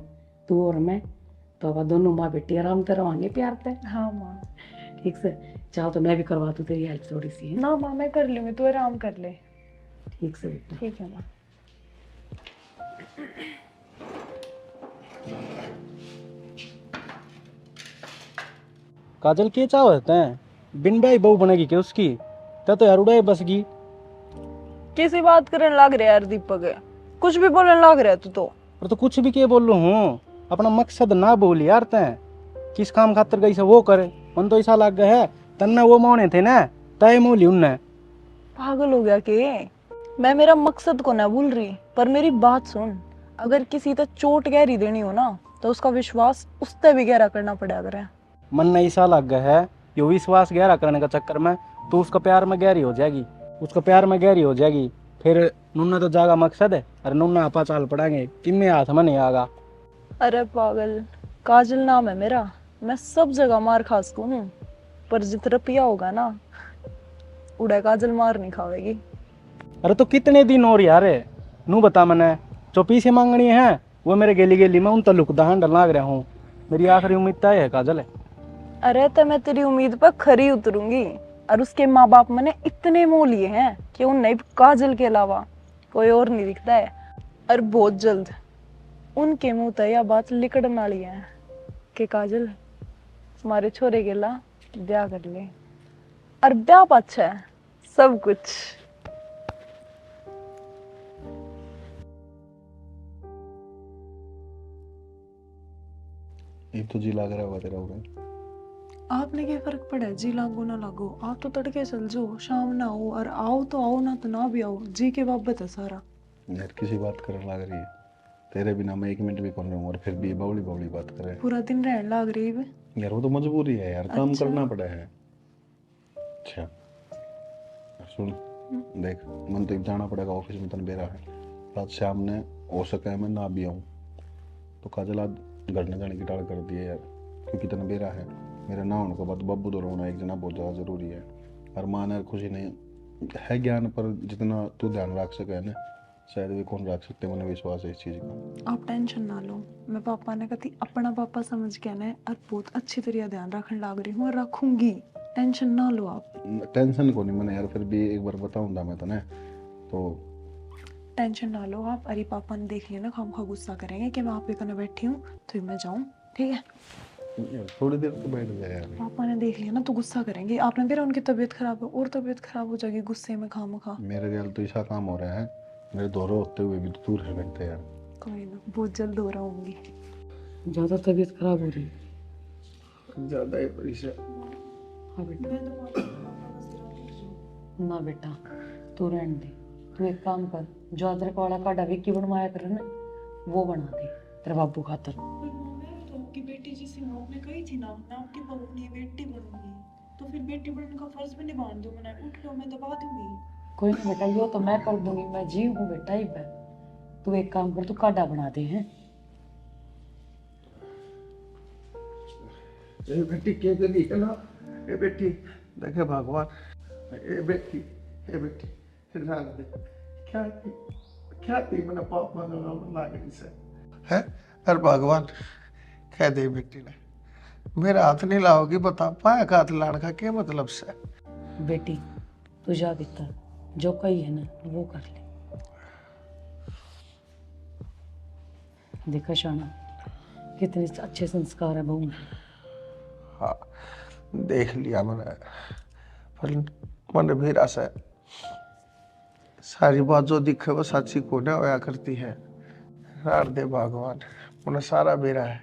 तू और मैं। तो अब दोनों माँ बेटी आराम से रवांगे प्यार से। हाँ माँ। ठीक से। चाहो तो मैं भी करवा दूँ तेरी हेल्प थोड़ी सी, है? ना माँ मैं कर लूंगी, तू आराम कर ले। ठीक से बेटा। ठीक है माँ। काजल के चाहत है बिन भाई बहू बनेगी क्या उसकी? तो यार उड़ाए बस की। कैसी बात करने लग रहा है यार दीपक, कुछ भी बोलने लग रहा है तू तो। और तो कुछ भी के बोल रहा हूँ, अपना मकसद ना बोल यार तैं। किस काम खातर गई से वो करे। मन तो ऐसा लग गया है तन्ने वो मोने थे ना, तय मोली उनने। पागल हो गया के? मैं मेरा मकसद को ना भूल रही, पर मेरी बात सुन। अगर किसी तक चोट गहरी देनी हो ना, तो उसका विश्वास उससे भी गहरा करना पड़ा करे। मन ने ऐसा लग गया है यो विश्वास गहरा करने का चक्कर में तो उसका प्यार में गहरी हो जाएगी। उसका प्यार में गहरी हो जाएगी फिर नुन्ना तो जागा मकसद है। अरे नुन्ना आपा चाल पड़ेंगे किन्ने हाथ में नहीं आगा। अरे पागल, काजल नाम है मेरा, मैं सब जगह मार खा सकूं हूँ, पर जित रुपया होगा ना, उड़ा काजल मार नहीं खावेगी। अरे तो कितने दिन और यार नू बता मैंने जो पीछे मांगनी है वो मेरे गेली गेली में उन तल्लुक दहान डल लाग रहा हूँ। मेरी आखिरी उम्मीद तय है काजल है। अरे तो मैं तेरी उम्मीद पर खरी उतरूंगी। और उसके माँ बाप मैंने इतने मोह लिए हैं कि उन्हें काजल के अलावा कोई और नहीं दिखता है। और बहुत जल्द उनके मुंह तक यह बात लिकड़ने वाली है कि काजल हमारे छोरे के ला ब्याह कर ले। और ब्याह पाछा है सब कुछ। एक तो जी लग रहा होगा तेरा उधर। आपने क्या फर्क पड़ा है जी लागो ना लागो? आप तो तड़के चल जाओ, शाम ना आओ, और आओ तो आओ ना तो ना भी आओ, जी के बाबत है सारा। यार किसी बात करने लग रही है तेरे बिना मैं 1 मिनट भी कौन रहूँ और फिर भी बावली बावली बात करे। पूरा दिन रहने लाग रही है। यार वो तो मजबूरी है यार, काम अच्छा। करना पड़ा है। अच्छा सुन देख, मन तो जाना पड़ेगा ऑफिस में, तन बेरा है रात शाम ने हो सके मैं ना भी आऊँ तो काजल आज घर न जाने की टाल कर दिए यार, क्योंकि तन बेरा है। मेरे ना होने के बाद बब्बू तो रोना एक जना बहुत ज़्यादा ज़रूरी है। और माँ ने खुशी नहीं है ज्ञान पर जितना तू ध्यान रख सके ना शायद भी कौन रख सकते, मैंने विश्वास है इस चीज़ का। आप टेंशन ना लो, मैं पापा ने कभी अपना पापा समझ के ना और बहुत अच्छी तरह ध्यान रखने लग रही हूँ और रखूंगी। टेंशन ना लो आप। टेंशन को नहीं मैंने यार, फिर भी एक बार बताऊंगा मैं तने तो। टेंशन ना लो आप। अरे पापा ने देख लिया ना खामखा गुस्सा करेंगे कि मैं आप ही करने बैठी हूँ तो मैं जाऊँ, ठीक है? यार थोड़ी देर तो बैठ जाए यार। पापा ने देख लिया ना तो गुस्सा करेंगे। आपने फिर उनकी तबीयत खराब है और तबीयत खराब हो जाएगी गुस्से में खामखा। मेरे गैल तो ऐसा काम हो रहा है, मेरे दौरे होते हुए भी तो दूर है बैठते यार। कोई ना, बहुत जल्द हो रहा होंगी। ज़्यादा तबीयत खराब हो रही है। ज्यादा ही बड़ी से। हाँ बेटा। ना बेटा तू रहने दे। तू एक काम कर, जो अदरक वाला काढ़ा विक्की बनवाया कर ना वो बना दे तेरे बाबू खातर। की बेटी जिसे आपने कही थी ना, मैं आपकी बहू नहीं बेटी बनूंगी, तो फिर बेटी बनने का फर्ज भी निभा दो। मैंने उठ लो, मैं दबा दूंगी। कोई ना बेटा, यो तो मैं कर दूंगी, मैं जी हूँ बेटा ही पे। तू एक काम कर, तू काढ़ा बना दे हैं। ए बेटी के गली है ना, ए बेटी देखे भगवान, ए बेटी राग दे। क्या थी मैंने पाप मांगा लागनी से है। अरे भगवान कह दे बेटी ने मेरा हाथ नहीं लाओगी, बता पाया का हाथ लाने का क्या मतलब से? बेटी तू जा भीतर, जो कही है ना वो कर ले। देखा शाना कितने अच्छे संस्कार है बहू में। हाँ देख लिया मैंने, पर मन भीरा से सारी बात जो दिखे वो सच्ची को ना होया करती है। रार दे भगवान, मैंने सारा बेरा है,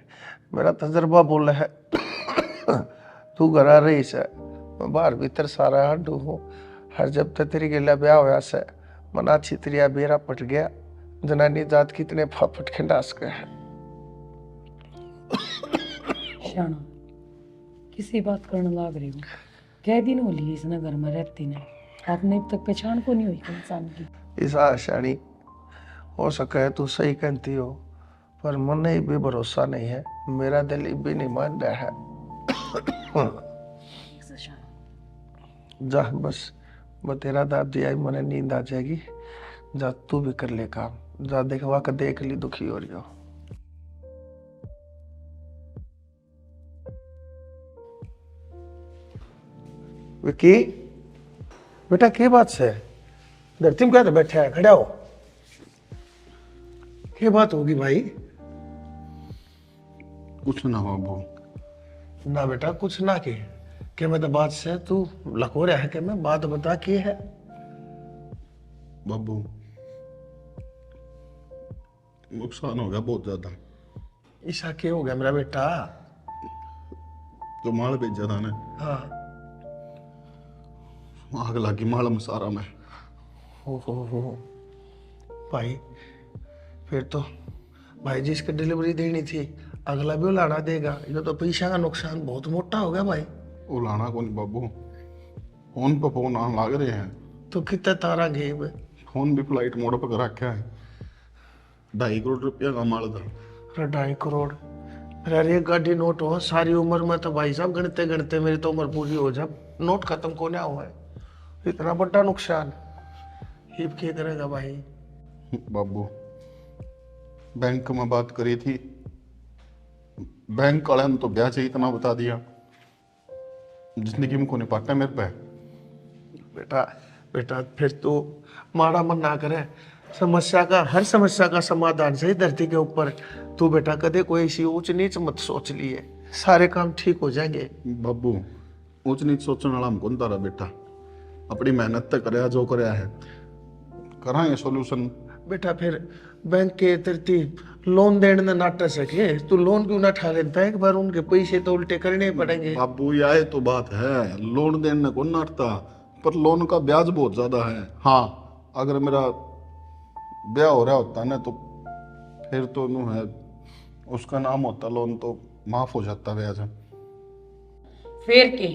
मेरा तजर्बा बोल है। तू घर आ रही से, मैं बाहर भीतर सारा हड्डू हूँ। हर जब तक तेरी गिला ब्याह होया से मन अच्छी तरिया बेरा पट गया। जनानी जात कितने फापट के नाश गए हैं। शाना किसी बात करने लाग रही हूँ, कह दिन हो लिए इस नगर में रहती ने, आपने अब तक पहचान को नहीं हुई इंसान की। इस आशानी हो सके तू सही कहती हो, पर मन भी भरोसा नहीं है, मेरा दिल भी नहीं मान रहा है। जा बस मैं तेरा दाद दिया, मने नींद आ जाएगी। जा तू भी कर ले काम, जा देखवा कर देख ली दुखी हो रही हो। विकी बेटा क्या बात से धरती में क्या तो बैठे है, खड़ा हो। क्या बात होगी भाई? कुछ ना बाबू। ना बेटा कुछ ना के मैं तो बात से तू लको रहा है कि मैं बात बता की है। बाबू नुकसान हो गया बहुत ज्यादा। ऐसा क्या हो गया मेरा बेटा? जो माल भेजा था ना, हाँ। आग लगी माल में सारा में। हो भाई फिर तो भाई जी इसकी डिलीवरी देनी थी, अगला भी लाना देगा। ये तो पैसा का नुकसान बहुत मोटा हो गया भाई। वो लाना कौन बाबू, फोन पे फोन आने लग रहे हैं। तो कितने तारा घेब? फोन भी फ्लाइट मोड पर रखा है। 2.5 करोड़ रुपया का माल था। 2.5 करोड़? अरे एक गाड़ी नोट हो सारी उम्र में तो भाई साहब गणते गणते मेरी तो उम्र पूरी हो जब नोट खत्म को ना हुआ है। इतना बड़ा नुकसान हिप क्या करेगा भाई? बाबू बैंक में बात करी थी, बैंक वाले ने तो ब्याज ही इतना बता दिया, जिंदगी में को नहीं पाता मेरे पे। बेटा बेटा फिर तो माड़ा मन ना करे। हर समस्या का समाधान सही धरती के ऊपर। तू बेटा कदे कोई ऐसी ऊंच नीच मत सोच लिए, सारे काम ठीक हो जाएंगे। बाबू ऊंच नीच सोचने वाला हम कौन तारा बेटा, अपनी मेहनत तक कराया जो कराया है कराएंगे सोल्यूशन। बेटा फिर बैंक के तरतीब लोन देने न नाटा सके, तू लोन क्यों ना उठा लेता है? एक बार उनके पैसे तो उल्टे करने ही पड़ेंगे। बाबू ये तो बात है, लोन देने को नाटता, पर लोन का ब्याज बहुत ज्यादा है। हाँ अगर मेरा ब्याह हो रहा होता ना तो फिर तो नू है उसका नाम होता लोन तो माफ हो जाता ब्याज। फिर के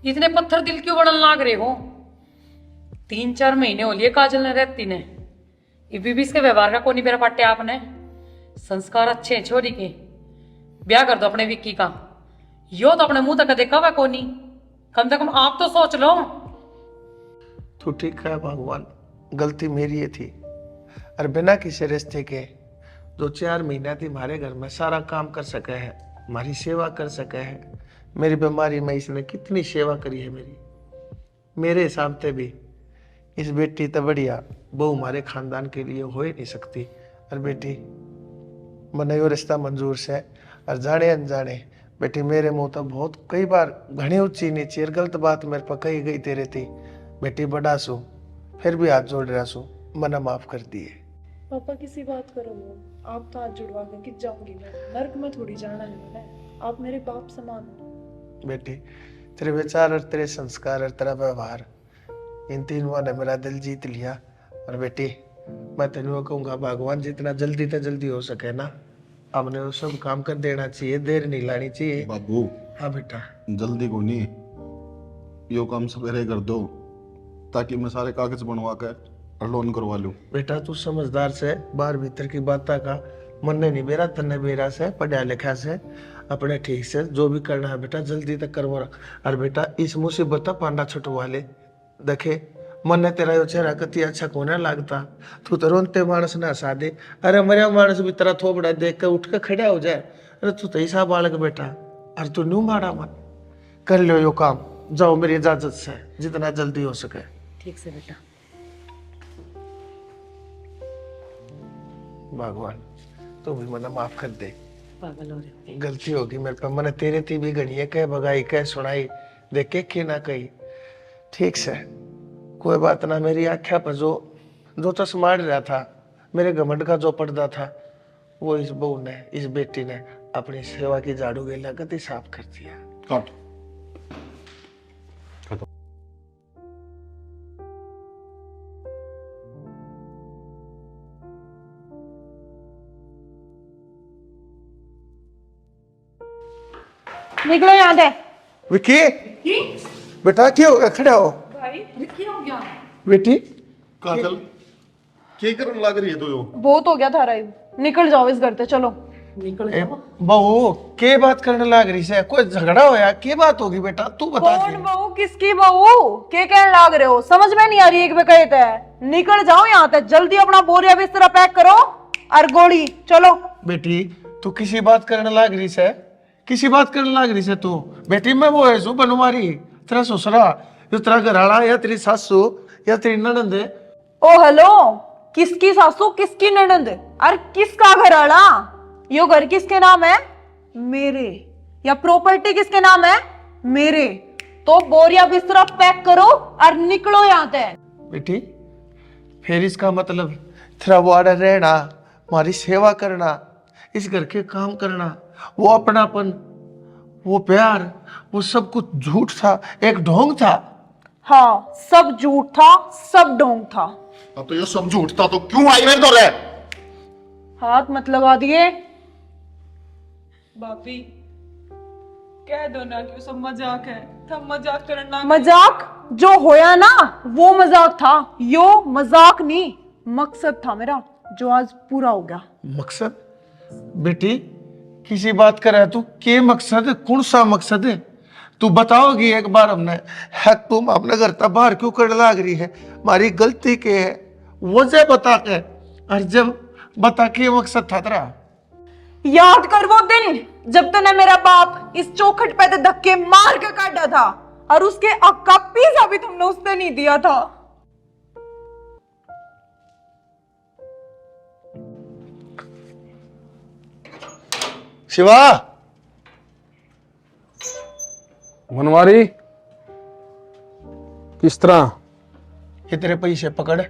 इतने पत्थर दिल क्यों बढ़न लाग रहे हो? 3-4 महीने हो लिए काजल ने रहती ने, इभी भी इसके व्यवहार का कोनी मेरा पाटे आपने। संस्कार अच्छे हैं छोरी के, ब्याह कर दो अपने विक्की का। यो तो अपने मुंह तक देखा हुआ कोनी, कम से कम आप तो सोच लो। तू ठीक है भगवान, गलती मेरी ही थी। और बिना किसी रिश्ते के जो 4 महीना थी हमारे घर में सारा काम कर सके है, हमारी सेवा कर सके है। मेरी बीमारी में इसने कितनी सेवा करी है मेरी। मेरे हिसाब से भी इस बेटी तो बढ़िया बहू हमारे खानदान के लिए हो ही नहीं सकती। और बेटी मैंने यो रिश्ता मंजूर से, और जाने अनजाने बेटी मेरे मुंह तो बहुत कई बार घनी ऊंची नीची और गलत बात मेरे पर कही गई तेरे थी। बेटी बड़ा सू फिर भी हाथ जोड़ रहा सू, मना माफ कर दिए। पापा किसी बात करो, आप तो हाथ जुड़वा के कित जाऊंगी मैं, नर्क में थोड़ी जाना है मैंने। आप मेरे बाप समान हो। बेटी तेरे विचार और तेरे संस्कार और तेरा व्यवहार इन तीनों ने मेरा दिल जीत लिया। और बेटी मैं तेनों कहूँगा भगवान जितना जल्दी से जल्दी हो सके ना हमने वो सब काम कर देना चाहिए, देर नहीं लानी चाहिए। बाबू हाँ बेटा। जल्दी को नहीं, यो काम सवेरे कर दो ताकि मैं सारे कागज बनवा कर और लोन करवा लूं। बेटा तू समझदार से, बाहर भीतर की बात का मन नहीं बेरा, तन्ने बेरा से, पढ़ा लिखा से, अपने ठीक से जो भी करना है बेटा जल्दी तक करवा। और बेटा इस मुसीबत पांडा छुटवा ले। देखे मन ने तेरा यो चेहरा कति अच्छा को ना लगता, तू तो रोनते मानस ना हंसा दे। अरे मरिया मानस भी तेरा थोपड़ा देख कर उठ कर खड़ा हो जाए। अरे तू तो ऐसा बालक बेटा, और तू न्यू मारा मन कर लो यो काम। जाओ मेरी इजाजत से, जितना जल्दी हो सके। ठीक से बेटा। भगवान तू भी मना माफ कर दे, पागल हो रहे हो। गलती होगी मेरे पर। मैंने तेरे थी भी गणी है, कह भगाई कह सुनाई, देखे के ना कही। ठीक से कोई बात ना। मेरी आख्या पर जो चश्माड़ रहा था, मेरे घमंड का जो पर्दा था, वो इस बहू ने, इस बेटी ने अपनी सेवा की झाड़ू गेला गति साफ कर दिया। काट। निकलो यहाँ से। विकी बेटा क्या हो गया? खड़ा हो। भाई क्या हो गया? बेटी काजल क्या करने लग रही है तू यो? बहुत हो गया थारा, निकल जाओ इस घर से, चलो। निकल ए, जाओ। बहू के बात करने लग रही से? कोई झगड़ा होया? के बात होगी बेटा तू बता कौन दे। बहू? किसकी बहू? के कहने लाग रहे हो? समझ में नहीं आ रही। एक पे कहे थे निकल जाओ यहाँ से, जल्दी अपना बोरिया बिस्तरा पैक करो और गोली चलो। बेटी तू किसी बात करने लग रही से? किसी बात करने लग रही से तू? बेटी मैं वो है बनवारी, तेरा ससुरा, जो तेरा घरवाला या तेरी सासू या तेरी ननंद है। ओ हेलो, किसकी सासू किसकी ननंद और किसका घरवाला? यो घर किसके नाम है? मेरे। या प्रॉपर्टी किसके नाम है? मेरे। तो बोरिया बिस्तरा पैक करो और निकलो यहाँ से। बेटी फिर इसका मतलब तेरा वो आड़ा रहना, हमारी सेवा करना, इस घर के काम करना, वो अपनापन, वो प्यार, वो सब कुछ झूठ था, एक ढोंग था। हाँ, सब झूठ था, सब ढोंग था। तो ये सब झूठ था तो क्यों आई मेरे तो रे? हाथ मत लगा दिए। भाभी कह दो ना कि वो सब मजाक है, थम मजाक करना। मजाक जो होया ना वो मजाक था, यो मजाक नहीं, मकसद था मेरा जो आज पूरा हो गया। मकसद? बेटी किसी बात कर रहा है तू, के मकसद है? कौन सा मकसद है? तू बताओगी एक बार हमने है, तुम अपना घर तक बाहर क्यों कर लाग रही है? हमारी गलती के है, वजह बता के। और जब बता के मकसद था तेरा। याद कर वो दिन जब तूने मेरा बाप इस चौखट पे ते धक्के मार के काटा था और उसके हक का पिज्जा भी तुमने उसने नहीं दिया था। शिवा, बनवारी किस तरह? ये तेरे पैसे पकड़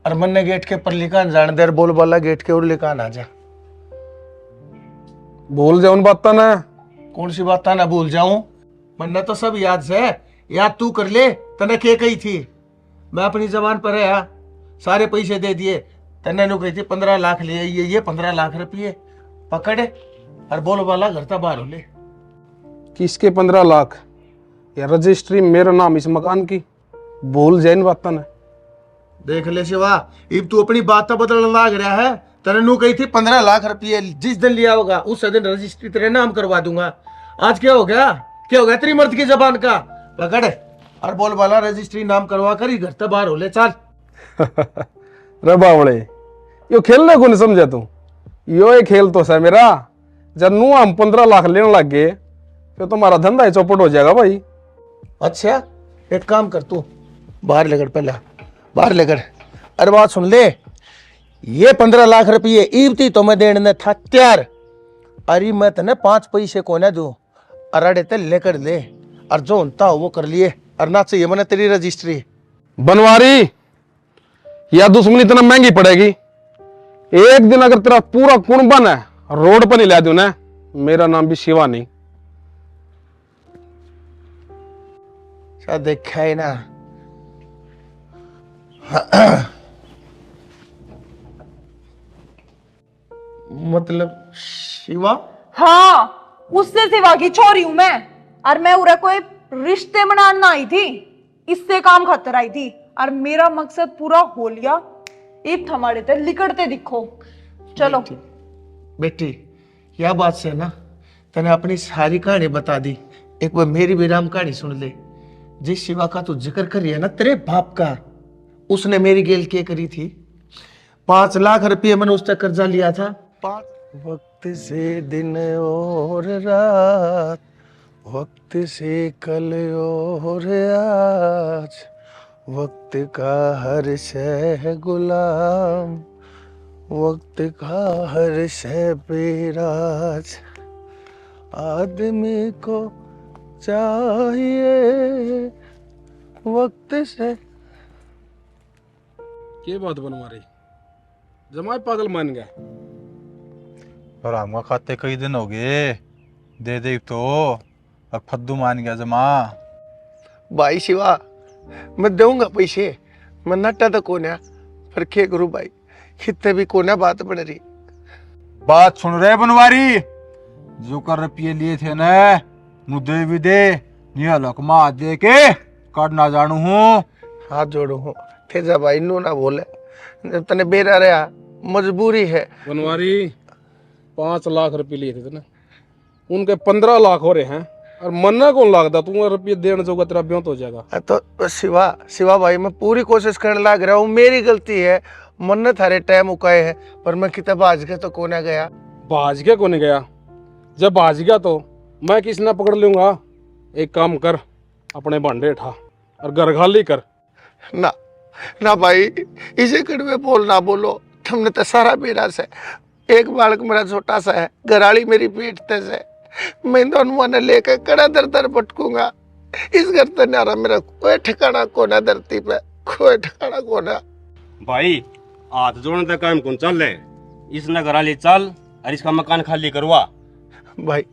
और मन ने गेट के पर लिखा जान देर बोल वाला गेट के और लिखा ना जा। भूल जाऊन बात ना। कौन सी बात ना भूल जाऊं? मन्ना तो सब याद से, याद तू कर ले। तने के कही थी, मैं अपनी जबान पर है, सारे पैसे दे दिए। तने नु कही थी 15 लाख ले, ये 15 लाख रुपये पकड़ और बोल वाला घर तक बाहर हो ले। किसके 15 लाख? या रजिस्ट्री मेरा नाम इस मकान की? भूल जाइन बात ना। देख ले शिवा, इब तू अपनी बात तो बदलने लाग रहा है। तने नु कही थी 15 लाख रुपये जिस दिन लिया होगा उस दिन रजिस्ट्री तेरे नाम करवा दूंगा। आज क्या हो गया? क्या हो गया तेरी मर्द की जबान का? पकड़ और बोल वाला रजिस्ट्री नाम करवा कर ही घर तक बाहर हो ले। चल रे बावड़े, यो खेलने को नहीं समझा तू? यो एक खेल तो है मेरा। जब नू हम 15 लाख लेने लग गए फिर तुम्हारा धंधा ही चौपट हो जाएगा भाई। अच्छा एक काम कर, तू बाहर लेकर, पहले बाहर लेकर। अरे बात सुन ले, ये 15 लाख रुपये ईबती तो मैं देने था तैयार। अरे मैं तने 5 पैसे को ना दूं, अराडे ते लेकर ले और जो होता हो वो कर लिए। और ना चाहिए मैंने तेरी रजिस्ट्री। बनवारी, या दुश्मनी इतना महंगी पड़ेगी? एक दिन अगर तेरा पूरा कुंबन है रोड पर नहीं ला दूं ना, मेरा नाम भी शिवा नहीं। शायद देखा है ना। मतलब शिवा? हाँ, उससे सिवा की छोरी हूं मैं। और मैं उरे कोई रिश्ते बनाना आई थी, इससे काम खातर आई थी। और मेरा मकसद पूरा हो लिया। एक हमारे ते लिकड़ते दिखो। चलो बेटी यह बात से ना तने अपनी सारी कहानी बता दी। एक बार मेरी भी राम कहानी सुन ले। जिस शिवा का तू जिक्र करी है ना तेरे बाप का, उसने मेरी गेल के करी थी। 5 लाख रुपये मैंने उससे कर्जा लिया था। 5 वक्त से दिन और रात, वक्त से कल और आज, वक्त का हर शह गुलाम, वक्त का हर शह बेराज। आदमी को चाहिए वक्त से। क्या बात बनवारी, जमाई पागल मान गया? और हमका खाते कई दिन हो गए दे दे तो, और फद्दू मान गया जमा। भाई शिवा मैं दूंगा पैसे, मैं नट्टा तो कोन्या पर क्या करूं भाई, कितने भी कोन्या बात बन रही। बात सुन रहे बनवारी, जो कर रुपये लिए थे ना मुझे भी दे, नहीं लकमा दे के कर ना जानू हूँ। हाथ जोड़ू हूँ तेजा भाई, नू ना बोले, जब तने बेरा रहा मजबूरी है। बनवारी 5 लाख रुपए लिए थे ना, उनके 15 लाख हो रहे हैं और मन्ना कौन लागता? तू रुपये देने जोगा तेरा ब्यों हो जाएगा। तो शिवा भाई मैं पूरी कोशिश करने लग रहा हूँ, मेरी गलती है। मन थारे टाइम उकाए है पर मैं कितना भाज के तो कोना गया। भाज के कौन गया? जब भाज गया तो मैं किस ना पकड़ लूंगा। एक काम कर, अपने भांडे उठा और घर खाली कर। ना ना भाई, इसे कड़वे बोल ना बोलो, तुमने तो सारा बेरा से। एक बालक मेरा छोटा सा है, घराली मेरी पेट ते से, मैं दोनों ने लेकर कड़ा दर दर भटकूंगा। इस घर तो नारा मेरा कोई ठिकाना कोना, धरती पे कोई ठिकाना कोना। भाई हाथ जोड़ने तक काम कौन चल रहे, इस नगराली चल और इसका मकान खाली करवा। भाई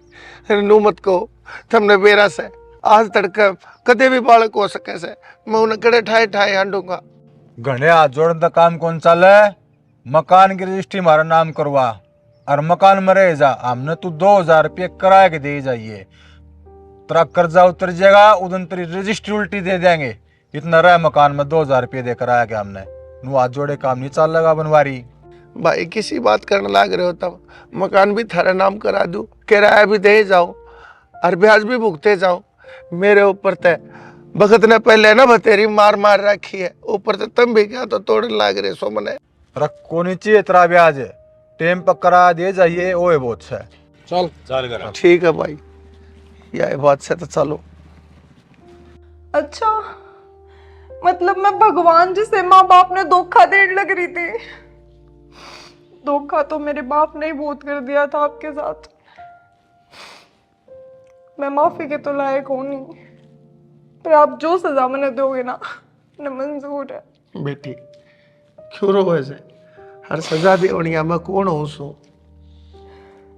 नू मत कहो, तुमने बेरा से आज तड़के कदे भी बालक हो सके से, मैं उन्हें कड़े ठाए ठाए हांडूंगा। घने हाथ जोड़ने तक काम कौन चल है, मकान की रजिस्ट्री हमारा नाम करवा और मकान में रह जा। हमने तू 2000 रुपये किराए के दे जाइए, तेरा कर्जा उतर जाएगा, उधर तेरी रजिस्ट्री उल्टी दे देंगे। इतना रहा मकान में 2000 रुपये दे कराया के हमने। नू हाथ जोड़े काम नहीं चल लगा बनवारी। भाई किसी बात करने लग रहे हो तब, मकान भी थारा नाम करा दूं, किराया भी दे जाओ और ब्याज भी भुगते जाओ। मेरे ऊपर ते भगत ने पहले ना बतेरी मार मार रखी है, ऊपर से तुम भी क्या तो तोड़ने लग रहे सो मने। रखो नहीं चाहिए तेरा ब्याज, टेम पर करा दे जाइए, वो है बहुत से। चल चल कर। ठीक है भाई, यह बात से तो चलो। अच्छा, मतलब मैं भगवान जिसे माँ बाप ने धोखा देने लग रही थी। धोखा तो मेरे बाप ने ही बहुत कर दिया था आपके साथ। मैं माफी के तो लायक हूं नहीं, पर आप जो सजा मैंने दोगे ना, न मंजूर है। बेटी क्यों रो ऐसे, हर सजा दे ओणिया मैं कौन हूं सो,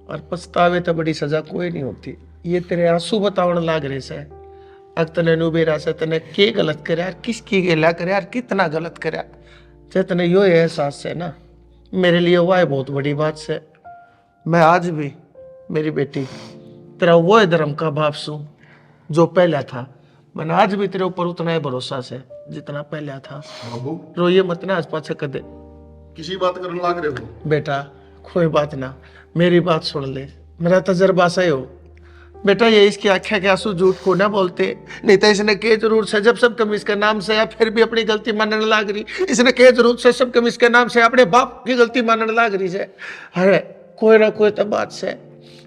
और पछतावे तो बड़ी सजा कोई नहीं होती। ये तेरे आंसू बतावन लाग रहे से, अग तने नुबेरा से तने के गलत करया, किसकी गेला करया, कितना गलत करया, जे तने यो एहसास है ना, मेरे लिए वो है बहुत बड़ी बात से। मैं आज भी मेरी बेटी तेरा वो धर्म का बाप सू जो पहला था। मैंने आज भी तेरे ऊपर उतना ही भरोसा से जितना पहला था। बाबू रोइए मत ना, आसपास से कदे। किसी बात करने लग रहे हो? बेटा कोई बात ना, मेरी बात सुन ले, मेरा तजर्बा सही हो। बेटा ये इसकी आख्या के आंसू झूठ को ना बोलते, नहीं तो इसने के जरूर से जब सब कम इसके नाम से या फिर भी अपनी गलती मानने लग रही, इसने के जरूर से सब कम इसके नाम से अपने बाप की गलती मानने लग रही से। अरे कोई ना कोई तो बात से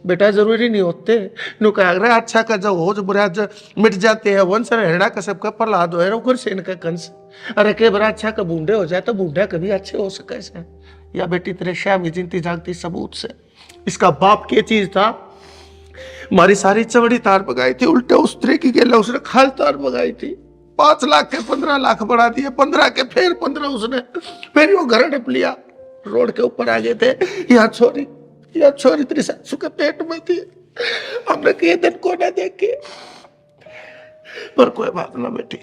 बेटा जरूरी नहीं होते। नु कह रहा अच्छा का जो हो जो बुरा जो मिट जाते हैं, वंश हेड़ा का सबका प्रहलाद हो है से इनका कंस। अरे के बड़ा अच्छा का बूढ़े हो जाए तो बूढ़ा कभी अच्छे हो सके से। या बेटी तेरे श्याम की जिंती जागती सबूत से इसका बाप के चीज था, हमारी सारी चमड़ी तार पगाई थी, उल्टे उस तरह की गेला उसने खाल तार पगाई थी। 5 लाख के 15 लाख बढ़ा दिए, 15 के फिर 15 उसने फिर वो घर ढप लिया। रोड के ऊपर आ गए थे, या छोरी तेरी सासू के पेट में थी, हमने के दिन को ना देखे। पर कोई बात ना बेटी,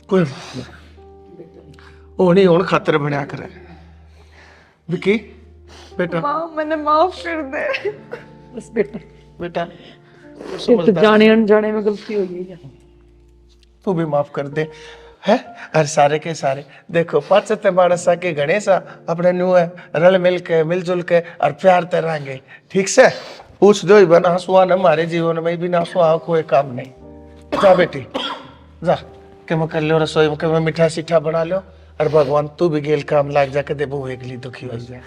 कोई बात ना, वो नहीं होने खातर बनया करे। विकी बेटा, माँ मैंने माफ कर दे। बस बेटा, बेटा ये तो जाने अनजाने में गलती हो गई है। तू भी माफ कर दे है। और सारे के सारे देखो पाचते मानसा के गणेशा अपने न्यू है, रल मिल के मिलजुल के और प्यार तरांगे। ठीक से पूछ दो बना आंसुआ न हमारे जीवन में भी ना आंसुआ कोई काम नहीं। जा बेटी जा के मैं कर लो रसोई में, मैं मीठा सीठा बना लो, और भगवान तू भी गेल काम लाग जाके दे बहु एकली दुखी हो जाए।